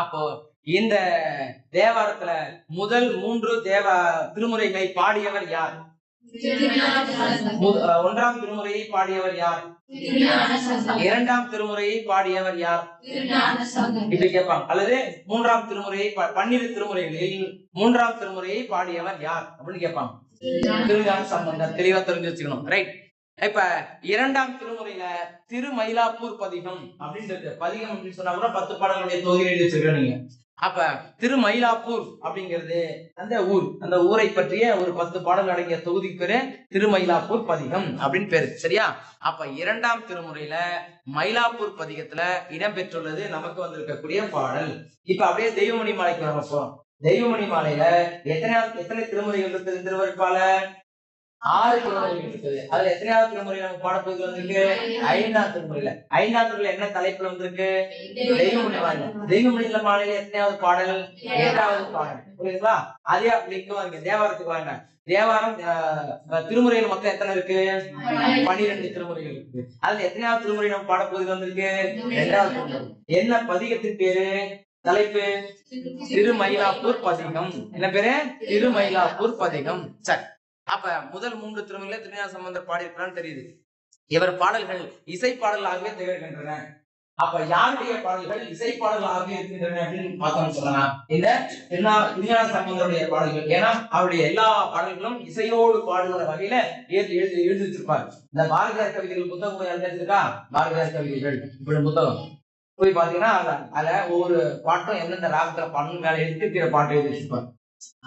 அப்போ இந்த தேவாரத்துல முதல் 3 திருமுறைகளை பாடியவர் யார்? 1ஆம் திருமுறையை பாடியவர் யார்? 2ஆம் திருமுறையை பாடியவர் யார்? இப்படி கேட்பாங்க. அல்லது 3ஆம் திருமுறையை 12 திருமுறைகளில் 3ஆம் திருமுறையை பாடியவர் யார் அப்படின்னு கேட்பாங்க. திருஞான சம்பந்தர். தெளிவா தெரிஞ்சு வச்சுக்கணும். ரைட். இப்ப 2ஆம் திருமுறையில திருமயிலாப்பூர் பதிகம் அப்படின்றது. பதிகம் அப்படின்னு சொன்னா கூட 10 பாடல்களுடைய தொகுதி எழுதி வச்சிருக்கீங்க நீங்க. அப்ப திருமயிலாப்பூர் அப்படிங்கிறது அந்த ஊரை பற்றிய ஒரு 10 பாடல் அடங்கிய தொகுதிக்கு பேரு திருமயிலாப்பூர் பதிகம் அப்படின்னு பேரு. சரியா? அப்ப 2ஆம் திருமுறையில மயிலாப்பூர் பதிகத்துல இடம்பெற்றுள்ளது நமக்கு வந்திருக்கக்கூடிய பாடல். இப்ப அப்படியே தெய்வமணி மாலைக்கு நம்ம போறோம். தெய்வமணி மாலையில எத்தனை திருமுறைகள் இருக்குது? திருவருட்பால 6 திருமுறைகள் இருக்குது. அதுல எத்தனையாவது திருமுறை நம்ம பாடப்பகுதி வந்திருக்கு? 5ஆம் திருமுறையில. 5ஆம் திருமுறையில என்ன தலைப்புல வந்திருக்கு? தெய்வமணி மாலை. தெய்வமணி மாலையில எத்தனையாவது பாடல்? 8வது பாடல். புரியுதுங்களா? அதே அப்படிங்க வாங்க, தேவாரத்துக்கு வாங்க. தேவாரம் திருமுறைகள் மொத்தம் எத்தனை இருக்கு? 12 திருமுறைகள் இருக்கு. அதுல எத்தனையாவது திருமுறை நம்ம பாடப்பகுதி வந்திருக்கு? 2வது திருமுறை. என்ன பதிகத்தின் பேரு? தலைப்பு திருமயிலாப்பூர் பதிகம். என்ன பேரு? திருமயிலாப்பூர் பதிகம். சரி. அப்ப முதல் 3 திருமுறையில திருஞான சம்பந்தர் பாடியிருக்கிறான்னு தெரியுது. இவர் பாடல்கள் இசை பாடலாகவே திகழ்கின்றன. அப்ப யாருடைய பாடல்கள் இசை பாடலாகவே இருக்கின்றன அப்படின்னு பார்த்தோம்னு சொல்லலாம். இந்த திருஞான சம்பந்தருடைய பாடல்கள். ஏன்னா அவருடைய எல்லா பாடல்களும் இசையோடு பாடுகிற வகையில எழுதி வச்சிருப்பார். இந்த பாரதியார் கவிதைகள் புத்தகம் எழுதிருக்கா? பாரதியார் கவிதைகள் இப்படி புத்தகம் போய் பாத்தீங்கன்னா அதுல ஒவ்வொரு பாட்டும் எந்தெந்த ராகத்துல பண்ணு மேல எடுத்து பாட்டு எழுதி வச்சிருப்பார்.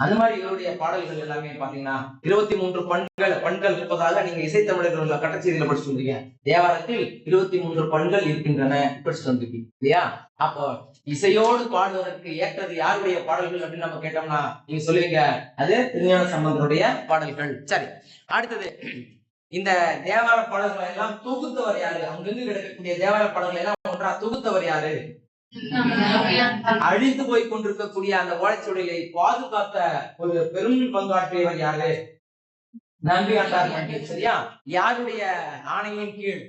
அந்த மாதிரி இவருடைய பாடல்கள் எல்லாமே பாத்தீங்கன்னா 23 பண்கள் இருப்பதாக நீங்க இசைத்தமிழர்கள் கட்டச்செய்தியில படிச்சு வந்தீங்க. தேவாரத்தில் 23 பண்கள் இருக்கின்றன படிச்சு வந்திருக்கீங்க இல்லையா? அப்போ இசையோடு பாடுவதற்கு ஏற்றது யாருடைய பாடல்கள் அப்படின்னு நம்ம கேட்டோம்னா நீங்க சொல்லுவீங்க அது திருஞான சம்பந்தருடைய பாடல்கள். சரி, அடுத்தது இந்த தேவார பாடல்களை எல்லாம் தொகுத்தவர் யாரு? அங்கிருந்து கிடைக்கக்கூடிய தேவார பாடல்களை எல்லாம் ஒன்றா தொகுத்தவர் யாரு? அழிந்து போய் கொண்டிருக்கக்கூடிய அந்த ஓலைச்சுவடிகளை பாதுகாத்த ஒரு பெரும் பங்காற்றியவர் யாரு? நம்பி ஆண்டார். சரியா? யாருடைய ஆணையின் கீழ்?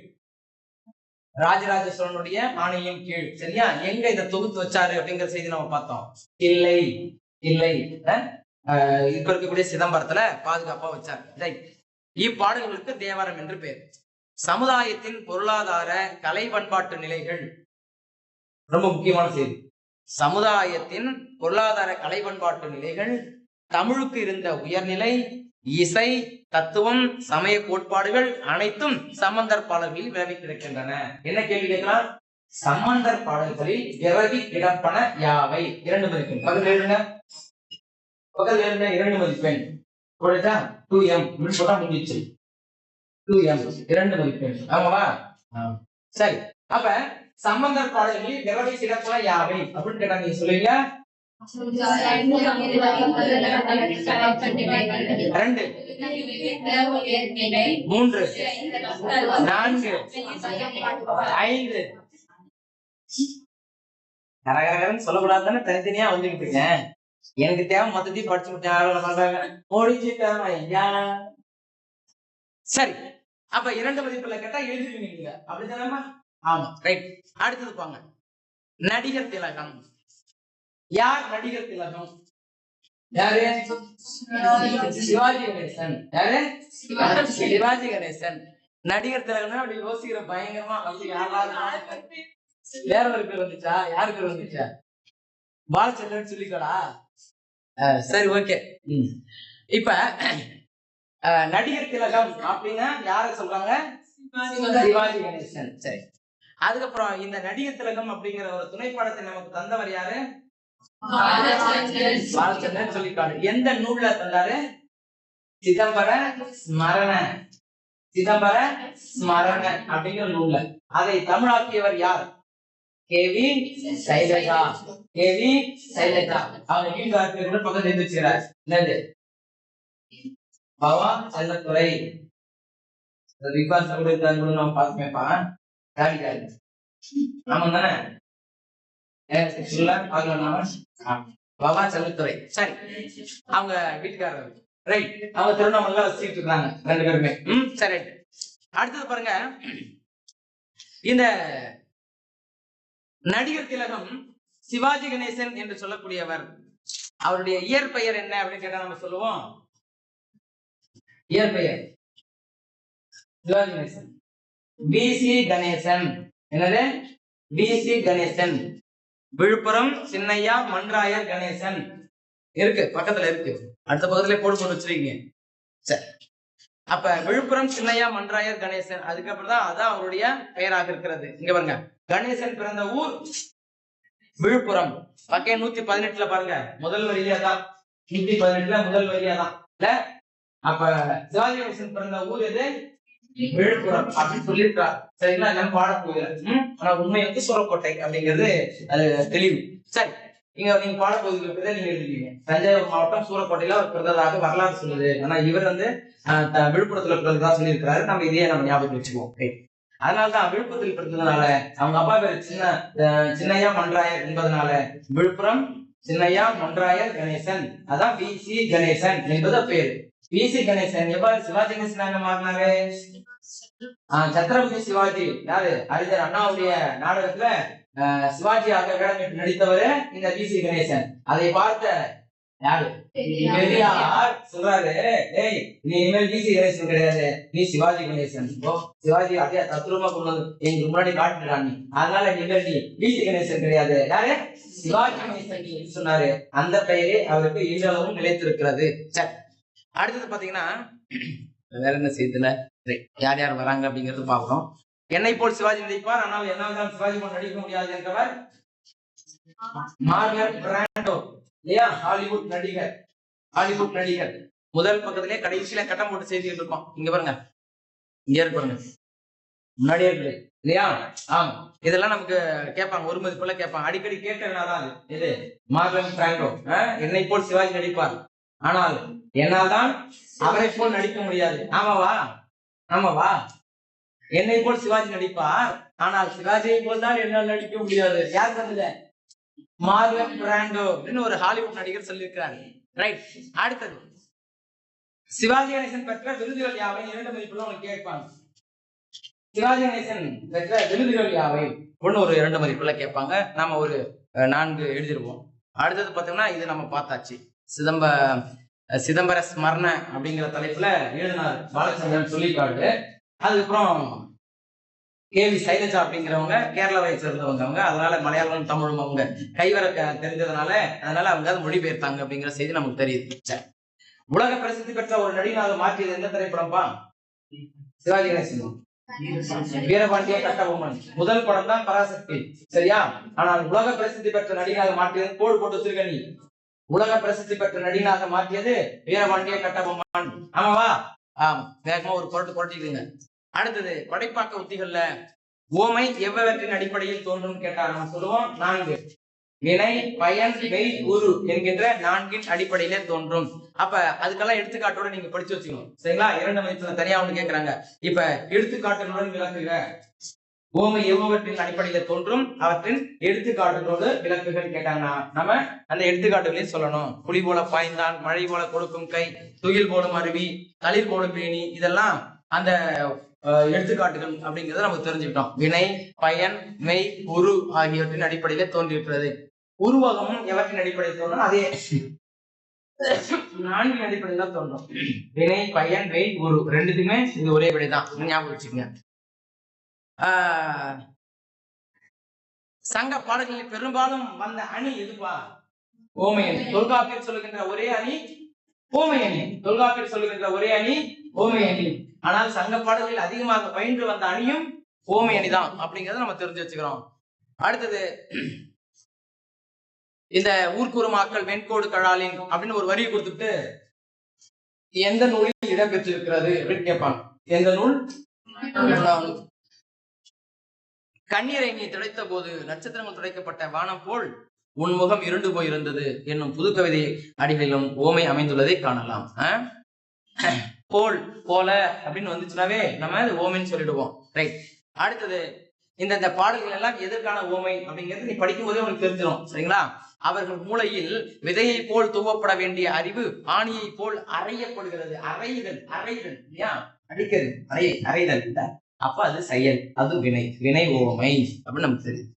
ராஜராஜ சோழனுடைய ஆணையின் கீழ். சரியா? எங்க இதை தொகுத்து வச்சாரு அப்படிங்கிற செய்தி நம்ம பார்த்தோம். இல்லை இப்ப இருக்கக்கூடிய சிதம்பரத்துல பாதுகாப்பா வச்சாரு. இப்பாடல்களுக்கு தேவாரம் என்று பெயர். சமுதாயத்தின் பொருளாதார கலை பண்பாட்டு நிலைகள் ரொம்ப முக்கியமான செய்தி. சமுதாயத்தின் பொருளாதார கலை பண்பாட்டு நிலைகள், தமிழுக்கு இருந்த உயர்நிலை, இசை, தத்துவம், சமய கோட்பாடுகள் அனைத்தும் சம்பந்தர் பாடல்களில் விரவி கிடக்கின்றன. என்ன கேள்வி கேட்கலாம்? சம்பந்தர் பாடல்களில் விரவி கிடப்பன யாவை? 2 மதிப்பெண். பக்கத்துல எழுதுங்க. 2 மதிப்பெண். 2M போட்டா முடிஞ்சிச்சு. 2M 2 மதிப்பெண். ஆமாவா? சரி. அப்ப சம்பந்தர் பாடல்களில் விரவி கிடப்பன யாவை அப்படின்னு கேட்டா நீங்க சொல்லுவீங்க 2 3 4 5 கரகரகரன்னு சொல்லக்கூடாதுன்னு தனித்தனியா வந்துகிட்டு இருக்கேன். எனக்கு தேவை மொத்தத்தையும் படிச்சு முடிச்சேன். சரி, அப்ப 2 மதிப்புல கேட்டா எழுதிருவீங்க அப்படித்தானே? ஆமா, ரைட். அடுத்தது பாங்க, நடிகர் திலகம். யார் நடிகர் திலகம்? யாரு? சிவாஜி கணேசன். யாரு? சிவாஜி கணேசன். நடிகர் திலகம்னா அப்படி யோசிக்கிற பயங்கரமா வேற ஒரு பேர் வந்துச்சா? யாரு பேர் வந்துச்சா? பாலச்சந்திரன் சொல்லிக்கடா. சரி, ஓகே. இப்ப நடிகர் திலகம் அப்படின்னா யார சொல்றாங்க? சிவாஜி கணேசன். சரி, அதுக்கப்புறம் இந்த நடிகர் திலகம் அப்படிங்கிற ஒரு துணைப்பாடத்தை நமக்கு தந்தவர் யாரு? பாலச்சந்திரன் சொல்லிக்காடு. எந்த நூல்ல தந்தாரு? சிதம்பர ஸ்மரண அப்படிங்கிற நூல்ல. அதை தமிழாக்கியவர் யார்? கேவி சைலஜா. கேவி சைலஜா அவங்க வீட்டுக்காரருக்கு கூட பக்கத்துல எழுதி வச்சுக்கிறார். என்னது? பவா செல்லத்துறை. ரிகார்ட்ஸ் கூட இருக்கான்னு கூட நம்ம பார்த்துமேப்பா. காவிக்காரு ஆமா தானே? பவா செல்லத்துறை. சரி, அவங்க வீட்டுக்காரர். ரைட். அவங்க திருவண்ணாமலை வச்சுட்டு இருக்காங்க ரெண்டு பேருமே. சரி. அடுத்தது பாருங்க, இந்த நடிகர் திலகம் சிவாஜி கணேசன் என்று சொல்லக்கூடியவர். அவருடைய இயற்பெயர் என்ன அப்படின்னு கேட்டா நம்ம சொல்லுவோம், இயற்பெயர் சிவாஜி கணேசன். பிசி கணேசன். என்னது? பிசி கணேசன். விழுப்புரம் சின்னையா மன்றாயர் கணேசன் இருக்கு, பக்கத்துல இருக்கு. அடுத்த பக்கத்துல போட்டு வச்சிருக்கீங்க. சரி, அப்ப விழுப்புரம் சின்னையா மன்றாயர் கணேசன். அதுக்கப்புறம் தான் அதான் அவருடைய பெயராக இருக்கிறது. இங்க பாருங்க, கணேசன் பிறந்த ஊர் விழுப்புரம். பக்கே 118 பாருங்க, முதல் வரியா தான். 118 முதல் வரியா தான் இல்ல. அப்ப சிவாஜி கணேசன் பிறந்த ஊர் எது? விழுப்புரம் அப்படின்னு சொல்லியிருக்காரு. சரிங்களா? எல்லாம் பாட போகிறேன். ஆனா உண்மை வந்து சூரக்கோட்டை அப்படிங்கிறது அது தெளிவு. சரி, இங்க நீங்க பாடப்பகுதியில் நீங்க எழுதிருக்கீங்க. தஞ்சாவூர் மாவட்டம் சூரக்கோட்டையில அவர் பிறந்ததாக வரலாறு சொல்லுது. ஆனா இவர் வந்து விழுப்புரத்துல பிறந்ததா சொல்லியிருக்கிறாரு. நம்ம இதையே நம்ம ஞாபகம் வச்சுக்குவோம். அதனாலதான் விழுப்புரத்தில் பிறந்ததுனால அவங்க அப்பா பேர் சின்னையா மன்றாயர் என்பதனால விழுப்புரம் சின்னையா மன்றாயர் கணேசன். அதான் பிசி கணேசன் என்பது பேரு. பிசி கணேசன் எவ்வாறு சிவாஜி கணேசன் மாறினாரு? சத்ரபதி சிவாஜி யாரு? அறிஞர் அண்ணாவுடைய நாடகத்துல சிவாஜியாக வேடமிட்டு நடித்தவர் இந்த பிசி கணேசன். அதை பார்த்த யாரு? பெரியார் சொல்றாரு, ஏய் நீ இனிமேல் பிசி கணேசன் கிடையாது, நீ சிவாஜி கணேசன். சிவாஜி அப்படியே தத்ரூபமா கொண்டு வந்து எங்க முன்னாடி காட்டுறான் நீ. அதனால இனிமேல் நீ பிசி கணேசன் கிடையாது, யாரு? சிவாஜி கணேசன் சொன்னாரு. அந்த பெயரே அவருக்கு இன்றளவும் நிலைத்திருக்கிறது. சரி, அடுத்தது பாத்தீங்கன்னா வேற என்ன செய்யல, யார் யார் வராங்க அப்படிங்கறது பாக்குறோம். என்னை போல் சிவாஜி நடிப்பார், ஆனால் என்னால் தான் சிவாஜி போல் நடிக்க முடியாது என்றவர் மார்லன் பிராண்டோ இல்லையா? ஹாலிவுட் நடிகர். ஹாலிவுட் நடிகர். முதல் பக்கத்திலே கடைசியில கட்டம் போட்டு செய்தி இருக்கும். இங்க பாருங்க, இங்க இருப்பாங்க, முன்னாடியே இருக்கு இல்லையா? ஆமா, இதெல்லாம் நமக்கு கேட்பாங்க, ஒரு மதிப்புல கேட்பாங்க, அடிக்கடி கேட்டதுனால இது மார்லன் பிராண்டோ. என்னை போல் சிவாஜி நடிப்பார், ஆனால் என்னால் தான் அவரை போல் நடிக்க முடியாது. ஆமாவா? ஆமாவா? என்னை போல் சிவாஜி நடிப்பார், ஆனால் சிவாஜியை போல் தான் என்னால் நடிக்க முடியாது. யார் சொன்னது? மார்லன் பிராண்டோ அப்படின்னு ஒரு ஹாலிவுட் நடிகர் சொல்லியிருக்கிறார். ரைட். அடுத்தது, சிவாஜி கணேசன் பெற்ற விருதுகள் யாவை? 2 மதிப்புல உங்களுக்கு கேட்பாங்க. சிவாஜி கணேசன் பெற்ற விருதுகள் யாவை ஒன்னு ஒரு 2 மதிப்புல கேட்பாங்க. நாம ஒரு 4 எழுதிருவோம். அடுத்தது பார்த்தோம்னா இது நம்ம பார்த்தாச்சு. சிதம்பர ஸ்மரண அப்படிங்கிற தலைப்புல எழுதினார் பாலச்சந்திரன் சொல்லிக்காடு. அதுக்கப்புறம் கேவி சைலஜா அப்படிங்கிறவங்க கேரளாவை சேர்ந்தவங்க. அவங்க அதனால மலையாளம் தமிழும் அவங்க கைவர தெரிஞ்சதுனால அதனால அவங்க அதை மொழிபெயர்த்தாங்க அப்படிங்கிற செய்தி நமக்கு தெரியுது. உலக பிரசித்தி பெற்ற ஒரு நடிகனாக மாற்றியது எந்த திரைப்படம்பா? சிவாஜி கணேசன். வீரபாண்டிய கட்டபொம்மன் முதல் படம் தான் பராசக்தி. சரியா? ஆனால் உலக பிரசித்தி பெற்ற நடிகனாக மாற்றியது கோடு போட்டு வச்சிருக்க நீ. உலக பிரசித்தி பெற்ற நடிகனாக மாற்றியது வீரபாண்டிய கட்டபொம்மன். ஆமாவா? ஆமா, வேகமா ஒரு பொருட்டு பொருட்டிக்குங்க. அடுத்தது, படைப்பாக்க உத்திகள்ல ஓமை எவ்வளவின் அடிப்படையில் தோன்றும் கேட்டா நம்ம சொல்லுவோம் 4. வினை, பயன், மெய், உரு என்கின்ற 4 அடிப்படையிலே தோன்றும். அப்ப அதுக்கெல்லாம் எடுத்துக்காட்டோட நீங்க படிச்சு வச்சுக்கணும். சரிங்களா? 2 மதிப்புல தனியா ஒண்ணு கேட்கறாங்க. இப்ப எடுத்துக்காட்டுகளுடன் விளக்குக. ஓமை எவ்வளவின் அடிப்படையில தோன்றும், அவற்றின் எடுத்துக்காட்டுகளோடு விளக்குகள் கேட்டாங்கன்னா நம்ம அந்த எடுத்துக்காட்டுகளையும் சொல்லணும். புலி போல பாய்ந்தான், மழை போல கொடுக்கும் கை, துயில் போடும் அருவி, தளிர் போடும் பேணி, இதெல்லாம் அந்த எடுத்துக்காட்டுகள் அப்படிங்கறத நம்ம தெரிஞ்சுக்கிட்டோம். வினை, பயன், மெய், உரு ஆகியவற்றின் அடிப்படையில தோன்றியிருக்கிறது. உருவகமும் எவற்றின் அடிப்படையில் தோன்றும்? அதே 4 அடிப்படையில தோன்றும். வினை, பயன், மெய், உரு ரெண்டுத்துக்குமே இது ஒரே விடைதான், ஞாபகம் வச்சுக்கோங்க. சங்க பாடல்களில் பெரும்பாலும் வந்த அணி எதுப்பா? ஓமை அணி. தொல்காப்பியர் சொல்லுகின்ற ஒரே அணி ஓமை அணி. தொல்காப்பியர் சொல்லுகின்ற ஒரே அணி ஓமை அணி. ஆனால் சங்க பாடல்களில் அதிகமாக பயின்று வந்த அணியும் ஓமை அணிதான் அப்படிங்கறத நம்ம தெரிஞ்சு வச்சுக்கிறோம். அடுத்தது, இந்த ஊர்க்கூறுமாக்கள் வெண்கோடு கழாலின் அப்படின்னு ஒரு வரியை கொடுத்துட்டு எந்த நூலில் இடம்பெற்றிருக்கிறது அப்படின்னு கேட்பாங்க. எந்த நூல்? கண்ணீரை நீ துடைத்த போது நட்சத்திரங்கள் துடைக்கப்பட்ட வானம் போல் உன் முகம் இருண்டு போயிருந்தது என்னும் புது கவிதை அடிகளிலும் ஓமை அமைந்துள்ளதை காணலாம். போல் போல அப்படின்னு வந்துச்சுனாவே நம்ம ஓமைன்னு சொல்லிடுவோம். ரைட். அடுத்தது இந்த பாடல்கள் எல்லாம் எதற்கான ஓமை அப்படிங்கிறது நீ படிக்கும் போதே உனக்கு தெரிஞ்சிடும். சரிங்களா? அவர்கள் மூளையில் விதையை போல் துவப்பட வேண்டிய அறிவு ஆணியை போல் அறையப்படுகிறது. அறைதல் அறைதல் இல்லையா? அடிக்கிறது அறைதல் இல்ல. அப்ப அது செயல், அது வினை. வினை ஓமை அப்படின்னு நமக்கு தெரியும்.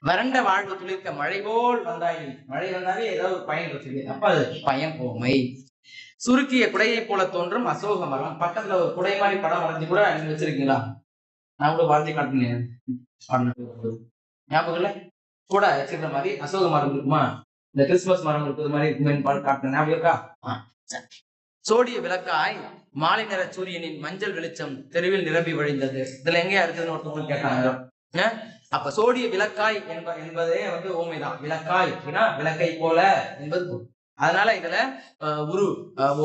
வறண்ட வாழ்வு துளிர்க்க மழை போல் வந்தாய். மழை வந்தாலே ஏதாவது ஒரு பயன் இருக்கு. அப்ப அது பயன் ஓமை. சுருக்கிய குடையை போல தோன்றும் அசோக மரம். பக்கத்துல ஒரு குடை மாதிரி படம் வரைஞ்சி கூட நீங்க வச்சிருக்கீங்களா? நான் கூட வரைஞ்சி காட்டினேன். ஞாபகம் இல்ல? கூட வச்சிருக்கிற மாதிரி அசோக மரம் இருக்குமா? இந்த கிறிஸ்துமஸ் மரம் இருக்கிறது மாதிரி காட்டின ஞாபகம் இருக்கா? சோடிய விளக்காய் மாலை நிற சூரியனின் மஞ்சள் வெளிச்சம் தெருவில் நிரம்பி வழிந்தது. இதுல எங்கேயா இருக்குதுன்னு ஒருத்தவங்க கேட்டாங்க. அப்ப சோடிய விளக்காய் என்பதே ஓமைதான். விளக்காய் விளக்கை போல என்பது. அதனால இதுல உரு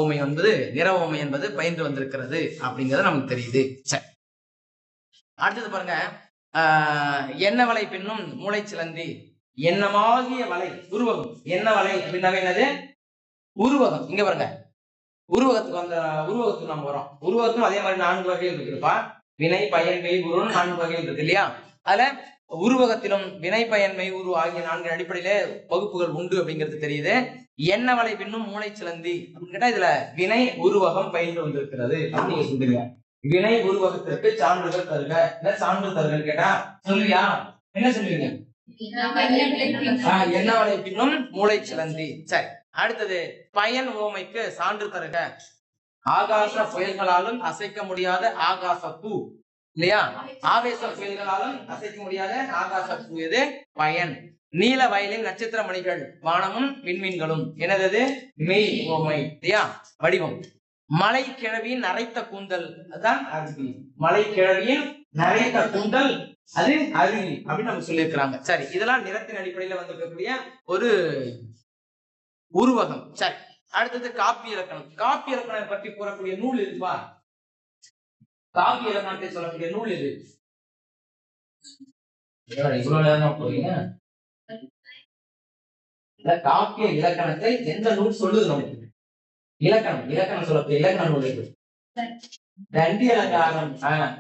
ஓமை என்பது நிற ஓமை என்பது பயின்று வந்திருக்கிறது அப்படிங்கிறது நமக்கு தெரியுது. சரி, அடுத்தது பாருங்க. என்ன வலை பின்னும் மூளை சிலந்தி. எண்ணமாகிய வலை உருவகம். என்ன வலை அப்படின்னாவே என்னது? உருவகம். இங்க பாருங்க, உருவகத்துக்கு நம்ம வரோம். உருவகத்தும் அதே மாதிரி 4 வகைகள் இருக்குப்பா. வினை பயன் மெய் உருவம் 4 வகைகள் இருக்கு இல்லையா? அதுல உருவகத்திலும் வினை பயன் மெய் உரு ஆகிய 4 அடிப்படையில வகுப்புகள் உண்டு அப்படிங்கிறது தெரியுது. என்ன வலை பின்னும் மூளை சிலந்தி அப்படின்னு கேட்டா இதுல வினை உருவகம் பயின்று வந்திருக்கிறது அப்படின்னு சொல்றீங்க. வினை உருவகத்திற்கு சான்றுகள் தருக. இல்ல சான்று தருகள் கேட்டா சொல்லுவியா? என்ன சொல்லுவீங்க? என்ன வலை பின்னும் மூளை சிலந்தி. சரி, அடுத்தது பயன் ஓமைக்கு சான்று தருக. ஆகாச புயல்களாலும் அசைக்க முடியாத ஆகாச பூ இல்லையா? ஆவேச புயல்களாலும் அசைக்க முடியாத ஆகாச பூ எது? பயன். நீல வயலின் நட்சத்திர மணிகள் வானமும் விண்மீன்களும் எனது மெய் ஓமை இல்லையா? வடிவம். மலை கிழவியின் நரைத்த கூந்தல் அதுதான் அருவி. மலை கிழவியின் நரைத்த கூந்தல் அது அருவி அப்படின்னு நம்ம சொல்லியிருக்கிறாங்க. சரி, இதெல்லாம் நிறத்தின் அடிப்படையில வந்திருக்கக்கூடிய ஒரு உருவகம். சரி, அடுத்தது காப்பி இலக்கணம். காப்பி இலக்கணம் பற்றி கூறக்கூடிய நூல் இதுவா? காப்பி இலக்கணத்தை சொல்லக்கூடிய நூல் இது. இவ்வளவு நேரம் போறீங்க. காப்பிய இலக்கணத்தை எந்த நூல் சொல்லுது நமக்கு? இலக்கணம் சொல்லக்கூடிய இலக்கண நூல் இது. தண்டி அலங்காரம்.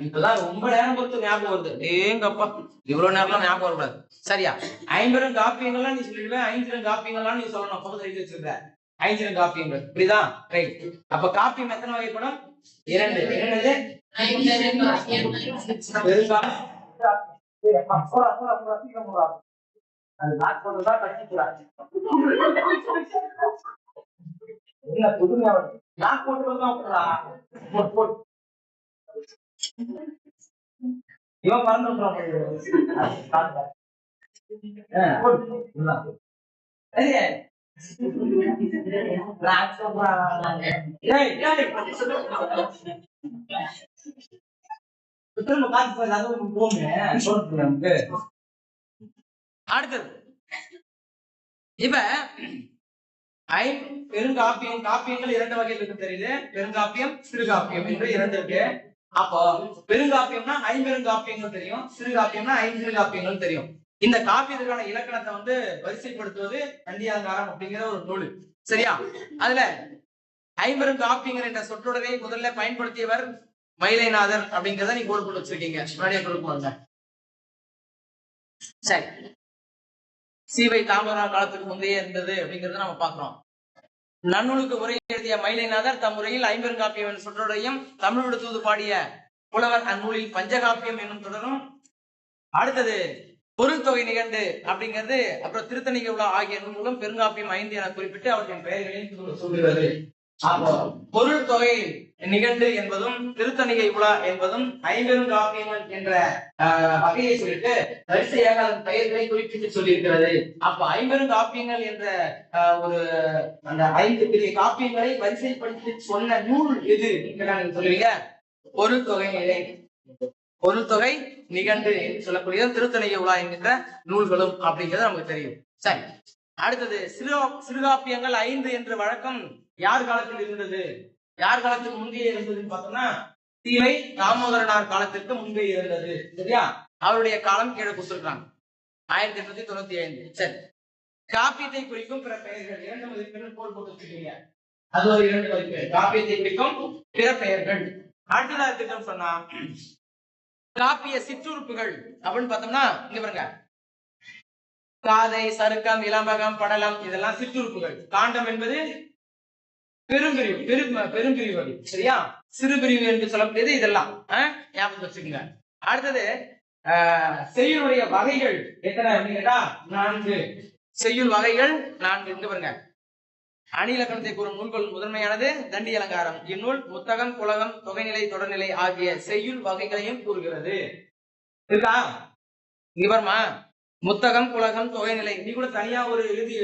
இப்பதான் ரொம்ப நேரம் பொறுத்து ஞாபகம் வருது. ஏங்கப்பா, இவ்வளவு நேரம் ஞாபகம் வரக்கூடாது. சரியா? 50 காப்பியங்கள்லாம் நீ சொல்லிடுவேன். 5 காப்பியங்கள்லாம் நீ சொல்லணும். பக்கத்துல எழுதி வச்சிருக்க 5 காப்பியங்கள். இப்படிதான். ரைட். அப்ப காப்பியம் எத்தனை வகைப்படும்? 2. என்னது? இவன் மறந்து அடுத்தது இப்ப பெருங்காப்பியம். காப்பியங்கள் 2 வகையில் இருக்கு தெரியுது. பெருங்காப்பியம், சிறுகாப்பியம் என்று 2 இருக்கு. அப்போ பெருங்காப்பியம்னா 50 காப்பியங்கள் தெரியும். சிறுகாப்பியம்னா 5 காப்பியங்கள் தெரியும். இந்த காப்பியத்துக்கான இலக்கணத்தை வரிசைப்படுத்துவது தண்டி அலங்காரம் அப்படிங்கிற ஒரு நூல். சரியா? அதுல 50 காப்பியங்கள் என்ற சொற்றொடரை முதல்ல பயன்படுத்தியவர் மயிலைநாதர் அப்படிங்கிறத நீங்க கோடு வச்சிருக்கீங்க. முன்னாடியே கொடுப்பாங்க. சரி, சீவை தாமரா காலத்துக்கு முந்தையே இருந்தது அப்படிங்கறத நம்ம பாக்குறோம். நன்னூலுக்கு உரை எழுதிய மயிலைநாதர் தம் முறையில் 50 காப்பியம் என்ற சொற்றொடரையும் தமிழோடு தூது பாடிய புலவர் அந்நூலில் பஞ்சகாப்பியம் என்னும் தொடரும். அடுத்தது பொருள் தொகை நிகண்டு அப்படிங்கிறது, அப்புறம் திருத்தணிகை உலா ஆகிய நூல்களும் பெருங்காப்பியம் 5 என குறிப்பிட்டு அவர்களின் பெயர்களையும் சொல்லுகிறது. அப்போ பொருள் தொகை நிகண்டு என்பதும் திருத்தணிகை உலா என்பதும் 50 காப்பியங்கள் என்ற வகையை சொல்லிட்டு வரிசையாக அதன் பெயர்களை குறிப்பிட்டு சொல்லியிருக்கிறது. அப்ப 50 காப்பியங்கள் என்ற ஒரு அந்த 5 பெரிய காப்பியங்களை வரிசைப்படுத்தி சொன்ன நூல் எது நீங்க சொல்லுவீங்க? பொருள் தொகை நிகண்டு சொல்லக்கூடிய திருத்தணிகை உலா என்கின்ற நூல்களும் அப்படிங்கிறது நமக்கு தெரியும். சரி, அடுத்தது சிறுகாப்பியங்கள் 5 என்ற வழக்கம் யார் காலத்தில் இருந்தது? யார் காலத்துக்கு முந்தைய இருந்ததுன்னு பார்த்தோம்னா தீவை தாமோதரனார் காலத்திற்கு முன்பே இருந்தது. சரியா? அவருடைய காலம் கீழே கொடுத்திருக்காங்க 1895. சரி, காப்பியத்தை குறிக்கும் பிற பெயர்கள் 2 மதிப்பெண்கள் போல் போட்டு வச்சிருக்கீங்க. அது ஒரு 2 மதிப்பெண். காப்பியத்தை குறிக்கும் பிற பெயர்கள். அடுத்ததா திட்டம் சொன்னா காப்பிய சிற்றுறுப்புகள் அப்படின்னு பார்த்தோம்னா இங்க பாருங்க, காதை, சருக்கம், இளம்பகம், படலம் இதெல்லாம் சிற்றுறுப்புகள். காண்டம் என்பது பெரும்பிரிவு, பெரும்பிரிவு. சரியா? சிறுபிரிவு என்று சொல்லக்கூடியது இதெல்லாம் ஞாபகம் வச்சுக்கோங்க. அடுத்தது செய்யுளுடைய வகைகள் எத்தனை அப்படின்னா 4 செய்யுள் வகைகள் 4. இங்க பாருங்க, அணி இலக்கணத்தை கூறும் நூல்கள் முதன்மையானது தண்டி அலங்காரம். இந்நூல் முத்தகம், புலகம், தொகைநிலை, தொடர்நிலை ஆகிய செய்யுள் வகைகளையும் கூறுகிறது. இருக்கா? இங்க பாருமா, முத்தகம், புலகம், தொகைநிலை நீ கூட தனியா ஒரு எழுதி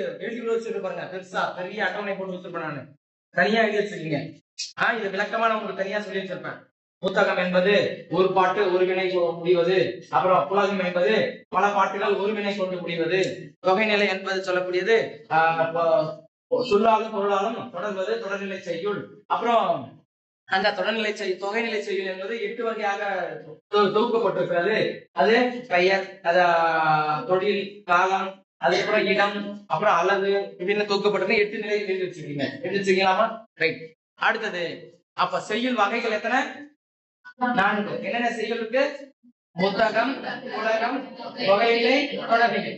வச்சிருக்க பாருங்க. பெருசா பெரிய அட்டவணை போட்டு வச்சிருப்பேன், நானு தனியா எழுதி வச்சிருக்கீங்க. இது விளக்கமா நான் உங்களுக்கு தனியா சொல்லி வச்சிருப்பேன். புத்தகம் என்பது ஒரு பாட்டு ஒரு வினை முடிவது. அப்புறம் புலகம் என்பது பல பாட்டுகள் ஒரு வினை கொண்டு முடிவது. தொகைநிலை என்பது சொல்லக்கூடியது சொல்லாலும் பொருளாலும் தொடர்வது தொடர்நிலை செய்யுள். அப்புறம் அந்த தொடர்நிலை தொகைநிலை செய்யுள் என்பது 8 வகையாக தொகுக்கப்பட்டிருக்கிறது. அது பெயர், தொழில், காலம், அதுக்கப்புறம் இடம், அப்புறம் அளவு இப்படின்னு தொகுக்கப்பட்டிருக்கு. 8 நிலையில் எழுதி வச்சிருக்கீங்க. எழுதி வச்சிருக்கீங்களாமா? ரைட். அடுத்தது அப்ப செய்யுள் வகைகள் எத்தனை? 4. என்னென்ன செய்யுளுக்கு? முத்தகம், புலகம், தொகைநிலை, தொடர்நிலை.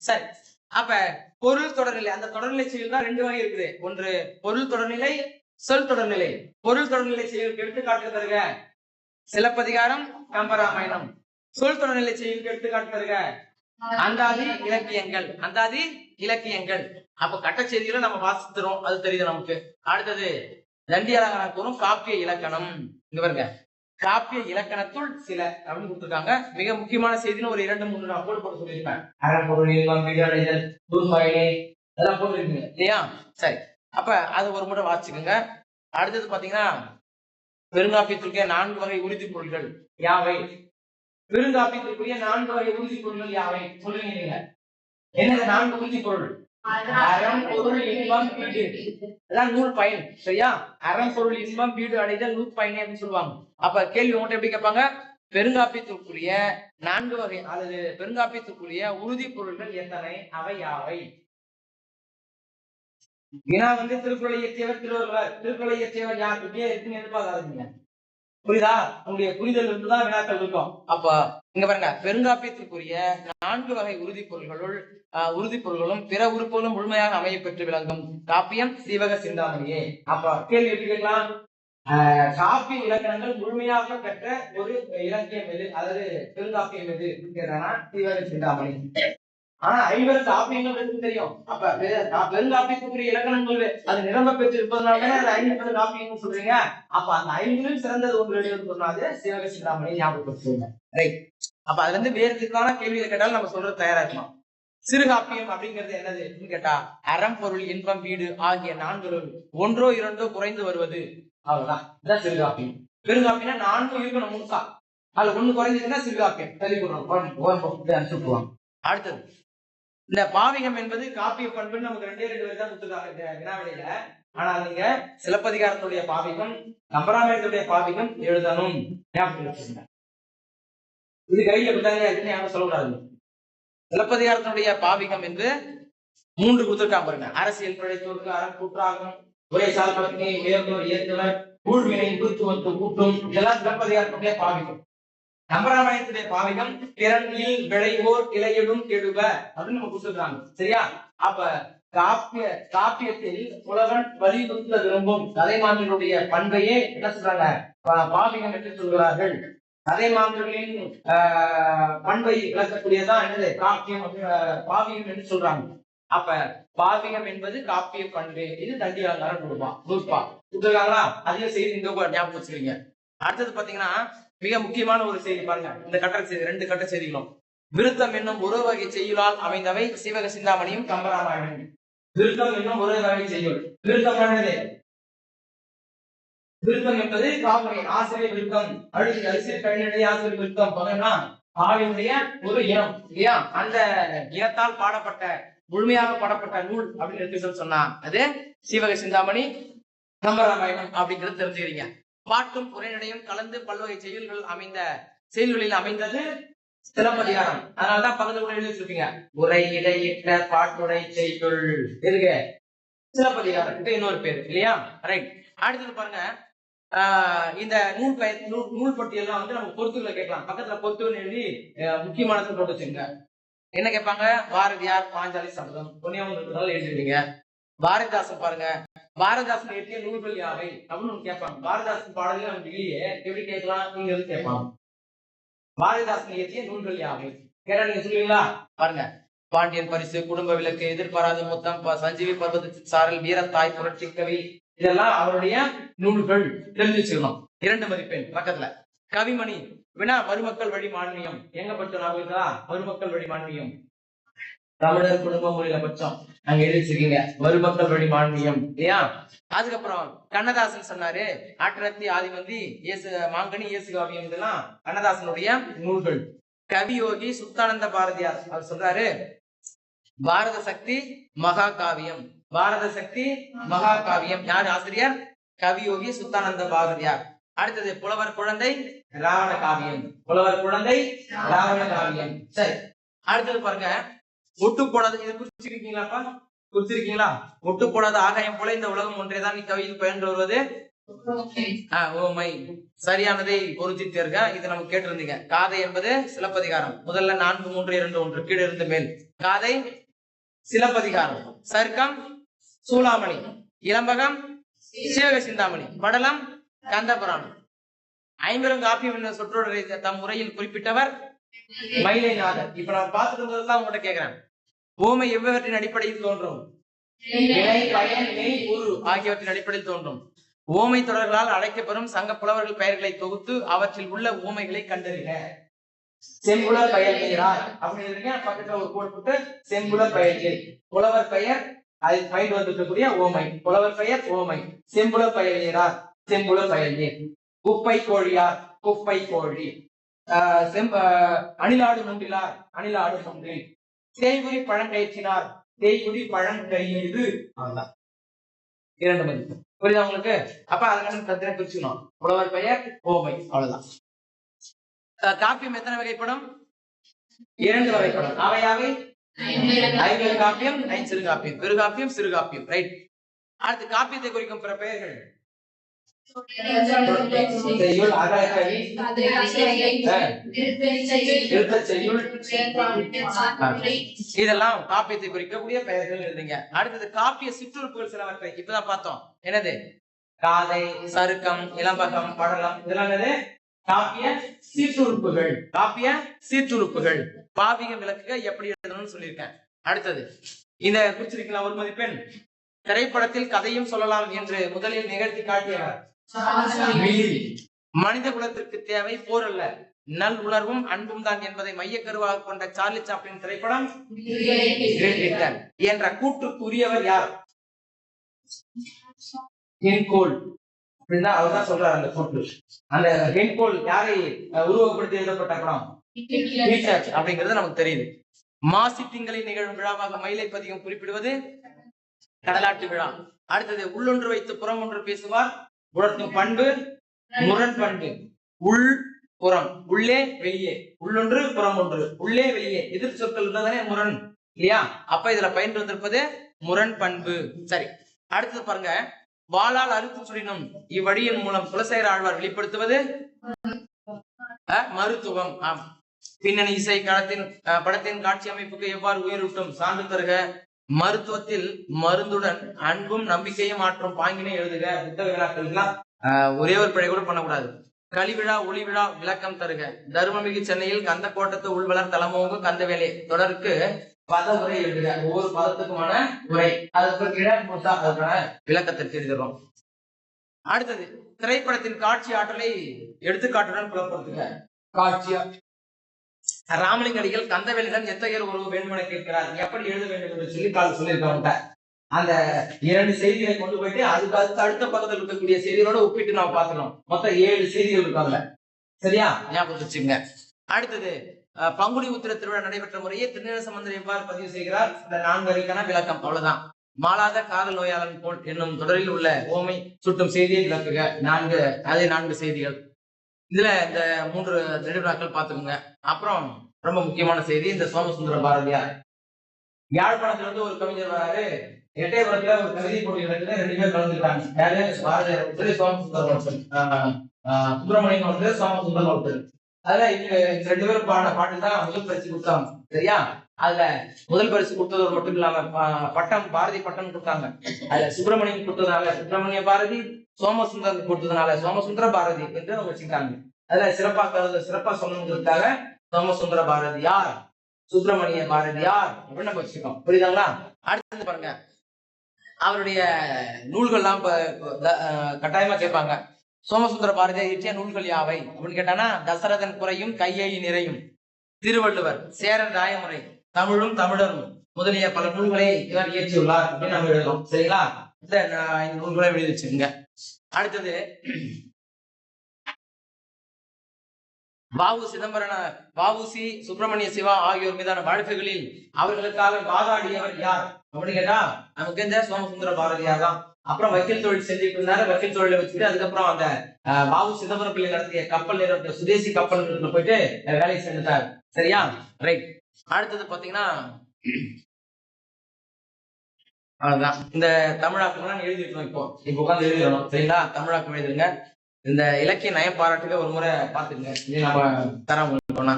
சரி, அப்ப பொருள் தொடர்நிலை. அந்த தொடர்நிலை செய்யுள் தான் 2 வகை இருக்குது. ஒன்று பொருள் தொடர்நிலை, சொல் தொடர்நிலை. பொருள் தொடர்நிலை செய்யுளுக்கு எடுத்துக்காட்டு தருக சிலப்பதிகாரம், கம்பராமாயணம். சொல் தொடர்நிலை செய்யுளுக்கு எடுத்துக்காட்டு தருக அந்தாதி இலக்கியங்கள். அந்தாதி இலக்கியங்கள். அப்ப கட்ட செய்திகளை நம்ம வாசிக்கிறோம், அது தெரியுது நமக்கு. அடுத்தது தண்டி அலங்காரம் கூறும் காப்பிய இலக்கணம். இங்க பாருங்க, காப்பிய இலக்கணத்துள் சில அப்படின்னு கொடுத்துருக்காங்க. மிக முக்கியமான செய்தின்னு ஒரு 2-3 நான் போட்டு சொல்லியிருப்பேன். அறம்பொருள், இன்பம், வீடடைதல், துர்மயனே அதெல்லாம் போட்டுருக்கீங்க இல்லையா? சரி, அப்ப அது ஒரு முறை வாசிச்சுக்கோங்க. அடுத்தது பாத்தீங்கன்னா பெருங்காப்பியத்திற்குரிய 4 வகை உறுதி பொருள்கள் யாவை? பெருங்காப்பியத்திற்குரிய 4 வகை உறுதி பொருள்கள் யாவை சொல்லுங்க நீங்க. என்னது 4 உறுதி பொருள்? அறம், பொருள், இன்பம், வீடு. அதான் நூல் பயன். சரியா? அறம், பொருள், இன்பம், வீடு அடைதல் நூல் பயனே அப்படின்னு சொல்லுவாங்க. அப்ப கேள்வி உங்கள்கிட்ட எப்படி கேட்பாங்க? பெருங்காப்பியத்திற்குரிய 4 வகை அல்லது பெருங்காப்பியத்திற்குரிய உறுதி பொருள்கள் எத்தனை, அவை யாவை? வினா திருக்குறளை இயற்றியவர் திருவள்ளுவர். திருக்குறளை இயற்றியவர் யார்? இப்படியே இருக்குன்னு எதிர்பார்க்காதீங்க. புரியுதா? உங்களுடைய புரிதல் இருந்துதான் வினாக்கள் இருக்கும். அப்ப இங்க பாருங்க, பெருங்காப்பியத்திற்குரிய 4 வகை உறுதி பொருள்களும் பிற உறுப்புகளும் முழுமையாக அமைய பெற்று விளங்கும் காப்பியம் சீவக சிந்தாமணியே. அப்ப கேள்வி எப்படி கேட்கலாம்? காப்பிய இலக்கணங்கள் முழுமையாக பெற்ற ஒரு இலக்கியம் எது, அதாவது பெருங்காப்பியம் எது கேட்டானா சீவக சிந்தாமணி. ஆனா 50 காப்பியங்கள் இருக்கு தெரியும். அப்ப பெருங்காப்பியத்துக்குரிய இலக்கணங்கள் அது நிரம்ப பெற்று இருப்பதனால 50 காப்பியங்கள் சொல்றீங்க. அப்ப அந்த 50 சிறந்தது ஒன்று சொன்னாது சீவக சிந்தாமணி ஞாபகப்படுத்துங்க. ரைட். அப்ப அதுல இருந்து வேறு விதமான கேள்வியை கேட்டாலும் நம்ம சொல்றது தயாரா இருக்கணும். சிறுகாப்பியம் அப்படிங்கிறது என்னது கேட்டா அறம், பொருள், இன்பம், வீடு ஆகிய 4 ஒன்றோ 2 குறைந்து வருவது. அவ்வளவுதான், இதான் சிறுகாப்பியம். பெருங்காப்பியம் 4 இருக்கணும் முழுசா. அதுல 1 குறைஞ்சிருந்தா சிறுகாப்பியம் தள்ளி கொடுறோம். அடுத்தது இந்த பாவிகம் என்பது காப்பிய பண்புன்னு நமக்கு 2 பேர் தான் கொடுத்துருக்காங்க வினாவிலையில. ஆனா நீங்க சிலப்பதிகாரத்துடைய பாவிகம், கம்பராமாயணத்துடைய பாவிகம் எழுதணும். இது கையில விட்டாங்க இருக்குன்னு யாரும் சொல்லக்கூடாது. சிலப்பதிகாரத்தினுடைய பாவிகம் என்று 3 கொடுத்திருக்காங்க பாருங்க. அரசியல் பிழைத்தோருக்கு அறம் கூற்றாகும், உரை சால்பத்தினை உயர்ந்தோர் இயக்குவர், ஊழ்வினை குறித்து கூட்டும், இதெல்லாம் சிலப்பதிகாரத்தினுடைய பாவிகம். கம்பராமாயணத்துடைய பாவிகம் திறனில் விளைவோர் இலையிடும் கெடுவ அப்படின்னு நம்ம கொடுத்துருக்காங்க. சரியா? அப்ப காப்பியத்தில் புலவன் வலியுறுத்த விரும்பும் கதை மாந்தர்களுடைய பண்பையே என்ன சொல்றாங்க? பாவிகம் என்று சொல்கிறார்கள். கதை மாந்தர்களின் பண்பை விளக்கக்கூடியதான் என்னது காப்பியம் பாவிகம் என்று சொல்றாங்க. அப்ப பாவிகம் என்பது காப்பிய பண்பு. இது தண்டி அலங்காரம் நூற்பா கொடுத்துருக்காங்களா? அதையும் செய்தி இந்த ஞாபகம் வச்சுக்கிறீங்க. அடுத்தது பாத்தீங்கன்னா மிக முக்கியமான ஒரு செய்தி பாருங்க. இந்த கட்டளை செய்தி 2 கட்ட செய்திகளும் விருத்தம் என்னும் ஒரு வகை செய்யுளால் அமைந்தவை சீவக சிந்தாமணியும் கம்பராமாயணம். விருத்தம் என்னும் ஒரு வகை செய்யுள். விருத்தம் என்னது? விருத்தம் என்பது காவலை ஆசிரியர் விருத்தம், அரிசியர் கழிநடை ஆசிரியர் விருத்தம் பார்த்தோம்னா ஆவியுடைய ஒரு இனம் இல்லையா? அந்த இனத்தால் பாடப்பட்ட முழுமையாக பாடப்பட்ட நூல் அப்படின்னு எடுத்து சொன்னா அது சீவக சிந்தாமணி, கம்பராமாயணம் அப்படிங்கிறது தெரிஞ்சுக்கிறீங்க. பாட்டும் உரைநடையும் கலந்து பல்வகை செயல்களில் அமைந்தது சிலப்பதிகாரம். அதனாலதான் பக்கத்துல எழுதி வச்சிருப்பீங்க, உரை இடையிட்ட பாட்டுரை செய்யுள் இருக்கு சிலப்பதிகாரம். இன்னொரு பேரு இல்லையா? ரைட். அடுத்தது பாருங்க, இந்த நூல் பட்டியெல்லாம் வந்து நம்ம பொறுத்துக்களை கேட்கலாம். பக்கத்துல பொறுத்துன்னு எழுதி முக்கியமானது போட்டு வச்சுங்க. என்ன கேட்பாங்க? பாரதியார் பாஞ்சாலி சபதம் பொன்னியாமல் எழுதிருவீங்க. பாரதிதாசன் பாருங்க, பாரதிதாசன் எழுதிய நூல்கள் யாவை அப்படின்னு கேட்பாங்க. பாரதிதாசன் பாடல்கள் நமக்கு இல்லையே, எப்படி கேட்கலாம்? நீங்க வந்து கேட்பாங்க, பாரதிதாசன் எழுதிய நூல்கள் யாவை கேட்டா நீங்க சொல்லுவீங்களா? பாருங்க, பாண்டியன் பரிசு, குடும்ப விளக்கு, எதிர்பாராத மொத்தம், சஞ்சீவி பர்வதத்தின் சாரல், வீரத்தாய், புரட்சி கவி, இதெல்லாம் அவருடைய நூல்கள். தெரிஞ்சு வச்சுக்கணும். 2 மதிப்பெண் பக்கத்துல. கவிமணி வினா, மருமக்கள் வழி மானியம் எங்க பட்சம்? மருமக்கள் வழி மானியம் தமிழர் குடும்ப மொழியில பட்சம் அங்க எழுதி வச்சிருக்கீங்க, மருமக்கள் வழி மானியம் இல்லையா? அதுக்கப்புறம் கண்ணதாசன் சொன்னாரு, ஆற்றத்தி ஆதிமந்தி, மாங்கனி, இயேசு காவியம், இதெல்லாம் கண்ணதாசனுடைய நூல்கள். கவியோகி சுத்தானந்த பாரதியார் அவர் சொல்றாரு, பாரத சக்தி மகா காவியம். பாரத சக்தி மகா காவியம் யார் ஆசிரியர்? கவியோகி சுத்தானந்த பாரதியார். அடுத்தது புலவர் குழந்தை ராவண காவியம். புலவர் குழந்தை ராவண காவியம். சரி, அடுத்தது பாருங்க, ஒட்டு போடாத, இதை குறிச்சிருக்கீங்களாப்பா? குறிச்சிருக்கீங்களா? ஒட்டு போடாத ஆகாயம் போல இந்த உலகம் ஒன்றேதான் இக்கவியில் பயின்று வருவது ஓமை. சரியானதை பொருத்தி தேர்க. இது நம்ம கேட்டிருந்தீங்க. காதை என்பது சிலப்பதிகாரம். முதல்ல 4, 3, 2, 1 கீழே இருந்து மேல். காதை சிலப்பதிகாரம். சர்க்கம் சூளாமணி. இளம்பகம் சிவக சிந்தாமணி. படலம் கந்தபுராணம். 50 காப்பியம் சொற்றொடரை தம் முறையில் குறிப்பிட்டவர் மயிலைநாதர். இப்ப நான் பார்த்துட்டு இருந்ததுதான் உங்கள்கிட்ட கேட்கிறேன். ஓமை எவ்வளவற்றின் அடிப்படையில் தோன்றும்? வினை, பயன், மெய், உரு ஆகியவற்றின் அடிப்படையில் தோன்றும். ஓமை தொடர்களால் அழைக்கப்பெறும் சங்க புலவர்கள் பெயர்களை தொகுத்து அவற்றில் உள்ள ஓமைகளை கண்டறிக. செம்புல பெயர் நீரார் அப்படின்னு பக்கத்துல ஒரு கோடு போட்டு செம்புல பெயர் நீர். புலவர் பெயர் அதில் பயன் வந்துக்கூடிய ஓமை. புலவர் பெயர் ஓமை. செம்புல பெயர் நீரார், செம்புல பெயர் நீர். குப்பை கோழியார், குப்பை கோழி. அணிலாடு நொன்றிலார், அணிலாடு நொன்றில். தேய்குறி பழங்கயிற்றினார், தேய்குறி பழங்கயிறு. அவ்வளவுதான். 2 மதிப்பு. புரியுதா உங்களுக்கு? அப்ப அதனால பிரிச்சுக்கணும். புலவர் பெயர் ஓமை. அவ்வளவுதான். காப்பியம் எத்தனை வகைப்படும்? 2 வகைப்படும். அவையாவை 50 காப்பியம், 5 சிறுகாப்பியம். பெருகாப்பியம், சிறுகாப்பியம். ரைட். அடுத்து காப்பியத்தை குறிக்கும் பிற பெயர்கள். இதெல்லாம் காப்பியத்தை குறிக்கக்கூடிய பெயர்கள் எழுதுங்க. அடுத்தது காப்பிய சிற்றுறுப்புகள் சிலவற்றை இப்பதான் பார்த்தோம். என்னது? காதை, சருக்கம், இளம்பகம், படலம், இதெல்லாம் என்னது? காப்பிய சீற்றுறுப்புகள். காப்பிய சீற்றுறுப்புகள். பாவிக விளக்குக எப்படி எழுதணும்னு சொல்லியிருக்கேன். அடுத்தது இந்த குறிச்சிருக்கலாம் 1 மதிப்பெண். திரைப்படத்தில் கதையும் சொல்லலாம் என்று முதலில் நிகழ்த்தி காட்டியவர் மனித குலத்திற்கு தேவை போர் அல்ல, நல் உணர்வும் அன்பும் தான் என்பதை மையக்கருவாக கொண்ட சார்லி சாப்ளின் திரைப்படம் என்ற கூட்டுக்கு உரியவர் யார்? ஹென்கோல். அப்படின்னா அவர்தான் சொல்றாரு அந்த கூட்டு. அந்த ஹென்கோல் யாரை உருவகப்படுத்தி எழுதப்பட்ட படம் அப்படிங்கிறது நமக்கு தெரியுது. மாசி திங்களில் நிகழும் விழாவாக மயிலை பதிகம் குறிப்பிடுவது கடலாட்டு விழா. அடுத்தது உள்ளொன்று வைத்து புறம் ஒன்று பேசுவார், உணர்த்தும் பண்பு முரண் பண்பு. உள் புறம், உள்ளே வெளியே. உள்ளொன்று புறம் ஒன்று, உள்ளே வெளியே. எதிர் சொற்கள் தானே முரண் இல்லையா? அப்ப இதுல பயின்று வந்திருப்பது முரண் பண்பு. சரி, அடுத்தது பாருங்க, வாளால் அறுத்து சுடினும் இவ்வழியின் மூலம் குலசேகர ஆழ்வார் வெளிப்படுத்துவது மருத்துவம். ஆம். பின்னணி இசை படத்தின் காட்சி அமைப்புக்கு எவ்வாறு உயிரூட்டும் சான்று தருக. மருத்துவத்தில் மருந்துடன் அன்பும் நம்பிக்கையும் ஆற்றும் பாங்கினை எழுதுக. புத்தக விழாக்கள் ஒரே ஒரு பிழை கூட பண்ணக்கூடாது. கலிவிழா ஒளி விழா விளக்கம் தருக. தர்மமிகு சென்னையில் கந்த கோட்டத்து உள்வளர் தலமோங்கு கந்தவேலை தொடருக்கு பத உரை எழுதுக. ஒவ்வொரு பதத்துக்குமான உரை. அதுக்கு அதுக்கான விளக்கத்தை தெரிஞ்சிடும். அடுத்தது திரைப்படத்தின் காட்சி ஆற்றலை எடுத்துக்காட்டுடன் புலப்படுத்துக. காட்சியா ராமலிங்க அடிகள் கந்தவேலிதான் எத்தகைய உறவு வேண்டும் என கேட்கிறார். எப்படி எழுத வேண்டும் என்று சொல்லி சொல்லியிருக்காங்க. அந்த 2 செய்திகளை கொண்டு போயிட்டு அதுக்கு அடுத்த பக்கத்தில் இருக்கக்கூடிய செய்திகளோட ஒப்பிட்டு நாம் பார்க்கணும். மொத்தம் 7 செய்திகள் இருக்காங்க. சரியா? ஞாபகம் வச்சுங்க. அடுத்தது பங்குனி உத்திர திருவிழா நடைபெற்ற முறையை திருநீல சம்பந்தர் எவ்வாறு பதிவு செய்கிறார்? இந்த 4 வரிக்கான விளக்கம். அவ்வளவுதான். மாளாத காதல் நோயாளன் போல் என்னும் தொடரில் உள்ள ஓமை சுட்டும் செய்தியை விளக்குக. 4 செய்திகள். இதுல இந்த 3 நெடுவினாக்கள் பார்த்துக்கோங்க. அப்புறம் ரொம்ப முக்கியமான செய்தி, இந்த சோமசுந்தர பாரதியார் யாழ்ப்பாணத்துல இருந்து ஒரு கவிஞர் வராரு. எட்டயபுரத்துல ஒரு கவிதை போட்டி நடக்குது. 2 பேர் கலந்துருக்காங்க. யாரு? பாரதியார் சோமசுந்தரம் ஒருத்தர், சுப்பிரமணியன் ஒருத்தர், சோமசுந்தரம் ஒருத்தர். அதுல இவங்க 2 பேரும் பாட பாட்டு தான் முதல் பரிசு கொடுத்தாங்க. சரியா? அதுல முதல் பரிசு கொடுத்ததோடு மட்டும் இல்லாம பட்டம், பாரதி பட்டம் கொடுத்தாங்க. அதுல சுப்பிரமணியன் கொடுத்ததுனால சுப்பிரமணிய பாரதி, சோமசுந்தரம் கொடுத்ததுனால சோமசுந்தர பாரதி என்று அவங்க வச்சுக்கிட்டாங்க. அதுல சிறப்பா சொல்லணுங்கிறதுக்காக சோமசுந்தர பாரதியார், சுப்பிரமணிய பாரதியார் அப்படின்னு நம்ம வச்சுக்கோம். புரியுதாங்களா? அடுத்தது பாருங்க, அவருடைய நூல்கள்லாம் கட்டாயமா கேட்பாங்க. சோமசுந்தர பாரதியார் இயற்றிய நூல்கள் யாவை அப்படின்னு கேட்டானா, தசரதன் குறையும் கையை நிறையும், திருவள்ளுவர், சேரன் ராயமுறை, தமிழும் தமிழரும் முதலிய பல நூல்களை இவர் இயற்றியுள்ளார் அப்படின்னு நம்ம எழுதுறோம். சரிங்களா? இந்த நூல்களை எழுதி வச்சுக்கோங்க. அடுத்தது வ.உ.சி. சுப்பிரமணிய சிவா ஆகியோர் மீதான வழக்குகளில் அவர்களுக்காக வாதாடியவர் யார் அப்படின்னு கேட்டா நமக்கு இந்த சோமசுந்தர பாரதியார் தான். அப்புறம் வக்கீல் தொழில் செஞ்சுட்டு இருந்தாரு. வக்கீல் தொழிலை வச்சுட்டு அதுக்கப்புறம் அந்த வ.உ. சிதம்பரம் பிள்ளை நடத்திய கப்பல் நிறுவன சுதேசி கப்பல் நிறுவனத்துல போயிட்டு வேலையை செஞ்சுட்டாரு. சரியா? ரைட். அடுத்தது பாத்தீங்கன்னா அவ்வளவுதான். இந்த தமிழாக்கம் எழுதிட்டோம். இப்போ உட்காந்து எழுதிடணும். சரிங்களா? தமிழாக்கம் எழுதுங்க. இந்த இலக்கிய நயம் பாராட்டுக்க ஒரு முறை பாத்துங்க. நம்ம தரோம்னா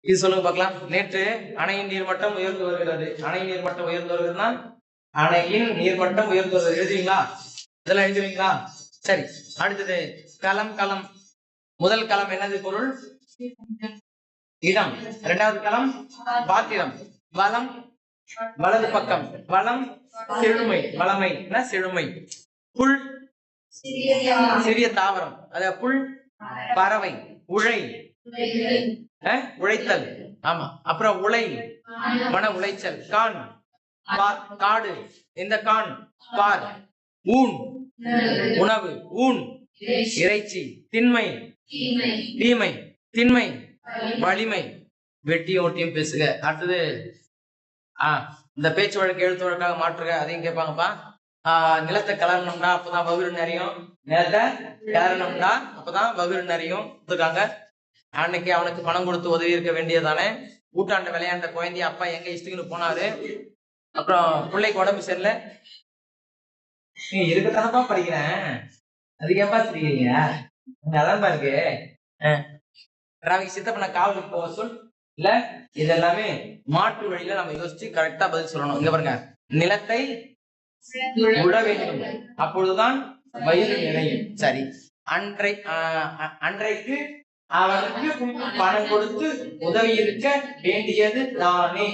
இது சொல்லுங்க பார்க்கலாம். நேற்று அணையின் நீர்மட்டம் உயர்ந்து வருகிறது. அணையின் நீர்மட்டம் உயர்ந்து வருகிறதுனா அணையின் நீர்மட்டம் உயர்ந்து வருகிறது. எழுதுவீங்களா? இதெல்லாம் எழுதுவீங்களா? சரி. அடுத்தது களம். முதல் களம் என்னது பொருள்? இடம். இரண்டாவது களம் பாத்திரம். வளம் வலது பக்கம். வளம் செழுமை. வளமை செழுமை. புல் சிறிய தாவரம். அத புல். பறவை. உழை உழைத்தல். ஆமா. அப்புறம் உழை மன உளைச்சல். கான் காடு. இந்த கான் பார். ஊன் உணவு. ஊன் இறைச்சி. திண்மை தீமை. திண்மை வலிமை. வெட்டியும் ஒட்டியும் பேசுக. அடுத்தது இந்த பேச்சு வழக்கு எழுத்து வழக்காக மாற்றுக. அதையும் கேட்பாங்கப்பா. நிலத்தை கலரணும்னா அப்பதான் வகுறு நிறையும். நிலத்தை கலரணும்னா அப்பதான் வகுறு நிறையும் இருக்காங்க. அன்னைக்கு அவனுக்கு பணம் கொடுத்து உதவி இருக்க வேண்டியதானே. ஊட்டாண்ட விளையாண்ட குழந்தைய அப்பா எங்க இஷ்டத்துக்குன்னு போனாரு. அப்புறம் பிள்ளைக்கு உடம்பு சரியில்லை. நீ இருக்கத்தானப்பா படிக்கிறேன், அதுக்கேப்பா தெரியுங்க. அதான்ப்பா இருக்கு. ரவிக்கு சித்தப்பன காவலுக்கு போக சொல். இல்ல இது எல்லாமே மாற்று வழியில நம்ம யோசிச்சு கரெக்டா பதில் சொல்லணும். இங்க பாருங்க, நிலத்தை உழ வேண்டும், அப்பொழுதுதான் வயிறு நிறையும். சரி. அன்றைக்கு அவனுக்கு பணம் கொடுத்து உதவி இருக்க வேண்டியது தானே.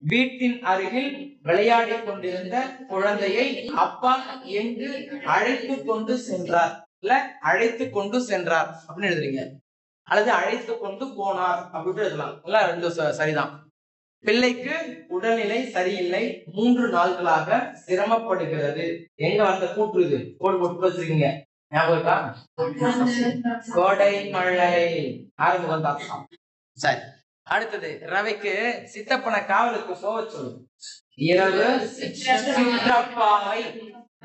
வீட்டின் அருகில் விளையாடி கொண்டிருந்த குழந்தையை அப்பா எங்கு அழைத்து கொண்டு சென்றார். இல்ல அழைத்து கொண்டு சென்றார் அப்படின்னு எழுதுறீங்க, அல்லது அழைத்து கொண்டு போனார் அப்படின்னு எழுதலாம். இல்ல ரெண்டும் சரிதான். பிள்ளைக்கு உடல்நிலை சரியில்லை, 3 நாட்களாக சிரமப்படுகிறது. எங்க அந்த கூட்டுருது கோடு போட்டு வச்சிருக்கீங்க, ஞாபகம் இருக்கா? கோடை மழை ஆரம்பம் தான். சரி. அடுத்தது ரவிக்கு சித்தப்பன காவலுக்கு போக சொல்லு. இரவு சிற்றப்பாவை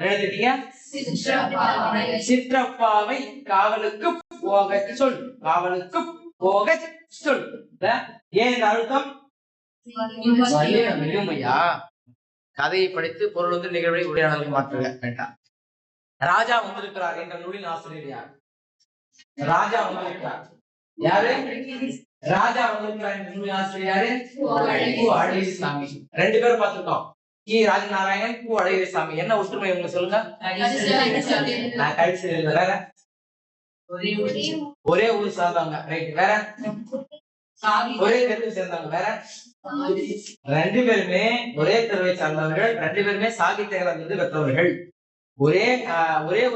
எழுதிட்டீங்க. சிற்றப்பாவை காவலுக்கு போக சொல். காவலுக்கு போக சொல். ஏன் இந்த அழுத்தம்? மிகுமையா? கதையை படித்து பொருள் வந்து நிகழ்வை உரையாடலுக்கு மாற்றுக வேண்டாம். ராஜா வந்திருக்கிறார் என்ற நூலின் ஆசிரியர் யார்? ராஜா வந்திருக்கிறார் யாரு? ராஜா வந்திருக்கிறார் என்ற நூலின் ஆசிரியர் யாரு? கு. அழகிரிசாமி. 2 பேரும் பார்த்திருக்கோம். கி. ராஜநாராயணன், கு. அழகிரிசாமி. என்ன ஒற்றுமை உங்க சொல்லுங்க? நான் கழிச்சு வேற ஒரே ஊர் சார்ந்தவங்க. ரைட். வேற ஒரே தெருவை சேர்ந்தவங்க. வேற 2 பேருமே ஒரே தெருவை சார்ந்தவர்கள். 2 பேருமே சாகித்ய விருது பெற்றவர்கள். ஒரே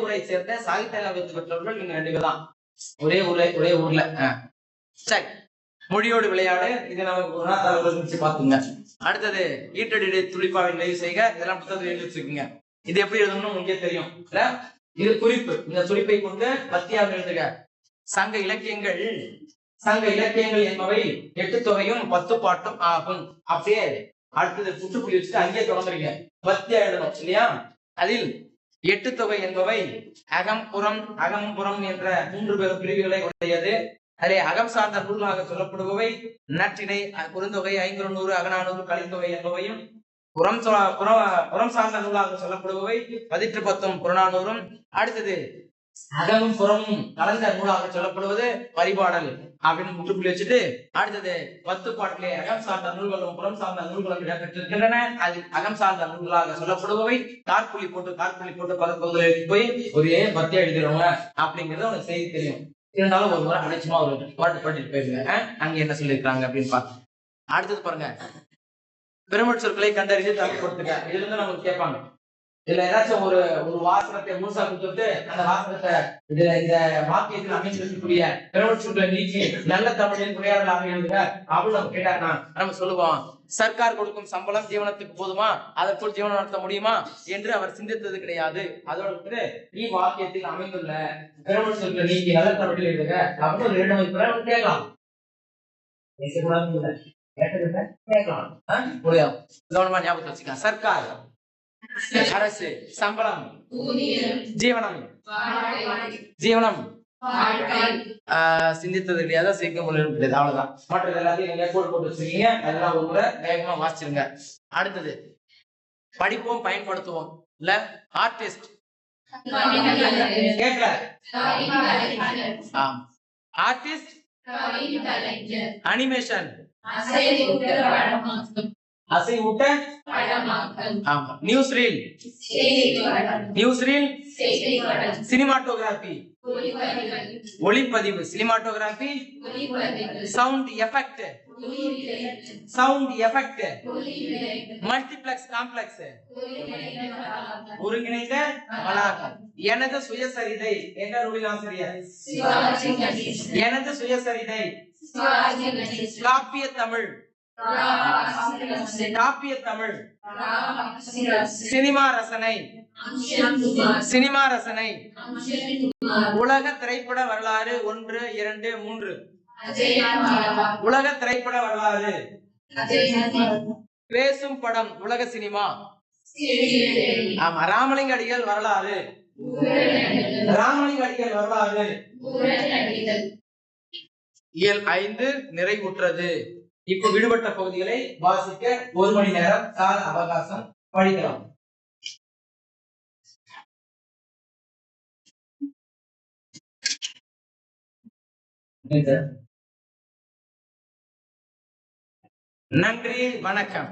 ஊரை சேர்ந்த சாகித்ய விருது பெற்றவர்கள் நீங்க 2 பேர் தான். ஒரே ஊர்ல. சரி. மொழியோடு விளையாடு. இது நமக்கு பாத்துங்க. அடுத்தது ஈட்டடி துளிப்பாவின் நிறைவு செய்க. இதெல்லாம் புத்தகத்தில் எழுதி வச்சுக்கோங்க. இது எப்படி எழுதணும்னு உங்களுக்கு தெரியும். இது குறிப்பு. இந்த துளிப்பை கொண்டு பத்தியாக எழுதுக. சங்க இலக்கியங்கள் என்பவை 8 தொகையும் 10 பாட்டும் ஆகும். அப்படியே அடுத்தது முற்றுப்புள்ளி வச்சுட்டு அங்கேயே தொடங்குறீங்க. பத்தியா எழுதணும் இல்லையா? அதில் எட்டு தொகை என்பவை அகம் புறம் அகம் புறம் என்ற 3 பிரிவுகளை உடையது. அதிலே அகம் சார்ந்த நூல்களாக சொல்லப்படுபவை நற்றிணை, குறுந்தொகை, ஐங்குறுநூறு, அகநானூறு, கலித்தொகை என்பவையும், புறம் சார்ந்த நூலாக சொல்லப்படுபவை பதிற்று பத்தும் புறநானூறும். அடுத்தது அகமும் புறமும் கலந்த நூலாக சொல்லப்படுவது பரிபாடல் அப்படின்னு முற்றுப்புள்ளி வச்சுட்டு, அடுத்தது 10 பாட்டிலே அகம் சார்ந்த நூல்களும் புறம் சார்ந்த நூல்களும் இடம்பெற்றிருக்கின்றன. அது அகம் சார்ந்த நூல்களாக சொல்லப்படுபவை காற்புள்ளி போட்டு பகுதியில் போய் ஒரே பத்தியா எழுதிடுவாங்க அப்படிங்கிறது உனக்கு செய்தி தெரியும். இருந்தாலும் ஒரு முறை அனைச்சுமா ஒரு பாட்டு பாட்டிட்டு போயிருங்க, அங்க என்ன சொல்லியிருக்காங்க அப்படின்னு பாருங்க. அடுத்தது பாருங்க, பெருமட் சொற்களை கண்டறிந்து தமிழ் கொடுத்துங்க. இதுல இருந்து நமக்கு கேட்பாங்க, இதுல ஏதாச்சும் ஒரு வாசகத்தை முழுசா கொடுத்துட்டு அந்த வாசகத்தை இந்த வாக்கியத்தில் அமைந்திருக்கக்கூடிய பெருமட் சொற்களை நீக்கி நல்ல தமிழில் உரையாடலாக எழுதுக அப்படின்னு நம்ம கேட்டாங்கன்னா நம்ம சொல்லுவோம், சர்க்கார் கொடுக்கும் சம்பளம் ஜீவனத்துக்கு போதுமா, அதற்குள் ஜீவனம் நடத்த முடியுமா என்று அவர் சிந்தித்தது கிடையாது. அதோடு வாக்கியத்தில் அமைந்துள்ள பெருமட் சொற்களை நீக்கி நல்ல தமிழில் எழுதுக அப்படின்னு 2 மதிப்பு கேட்கலாம். கவனமா ஞாபகத்தில் வச்சுக்க. சர்க்கார், அரசு, சம்பளம், ஜீவனம், சிந்தித்தது கிடையாது, சிக்க முடியாது, அவ்வளவுதான். மற்றது எல்லாத்தையும் நீங்க கோட் போட்டு வச்சிருக்கீங்க, அதெல்லாம் ஒரு முறை வேகமா வாசிச்சிருங்க. அடுத்தது படிப்போம் பயன்படுத்துவோம் இல்ல. ஆர்டிஸ்ட் கேட்கல, artist, animation, அசைவூட்ட, news reel, cinematography, ஒளிப்பதிவு, cinematography, sound effect, multiplex, complex, ஒருங்கிணைந்த வளாகம். எனது சுயசரிதை என்ற நூலின் ஆசிரியர். எனது சுயசரிதை, காப்பிய தமிழ், சினிமா ரசனை, உலக திரைப்பட வரலாறு 1, 2, 3, உலக திரைப்பட வரலாறு, பேசும் படம், உலக சினிமா. ஆமா, ராமலிங்க அடிகள் வரலாறு, இயல் 5 நிறைவுற்றது. இப்ப விடுபட்ட பகுதிகளை வாசிக்க 1 மணி நேரம் கால அவகாசம், படிக்கலாம். நன்றி, வணக்கம்.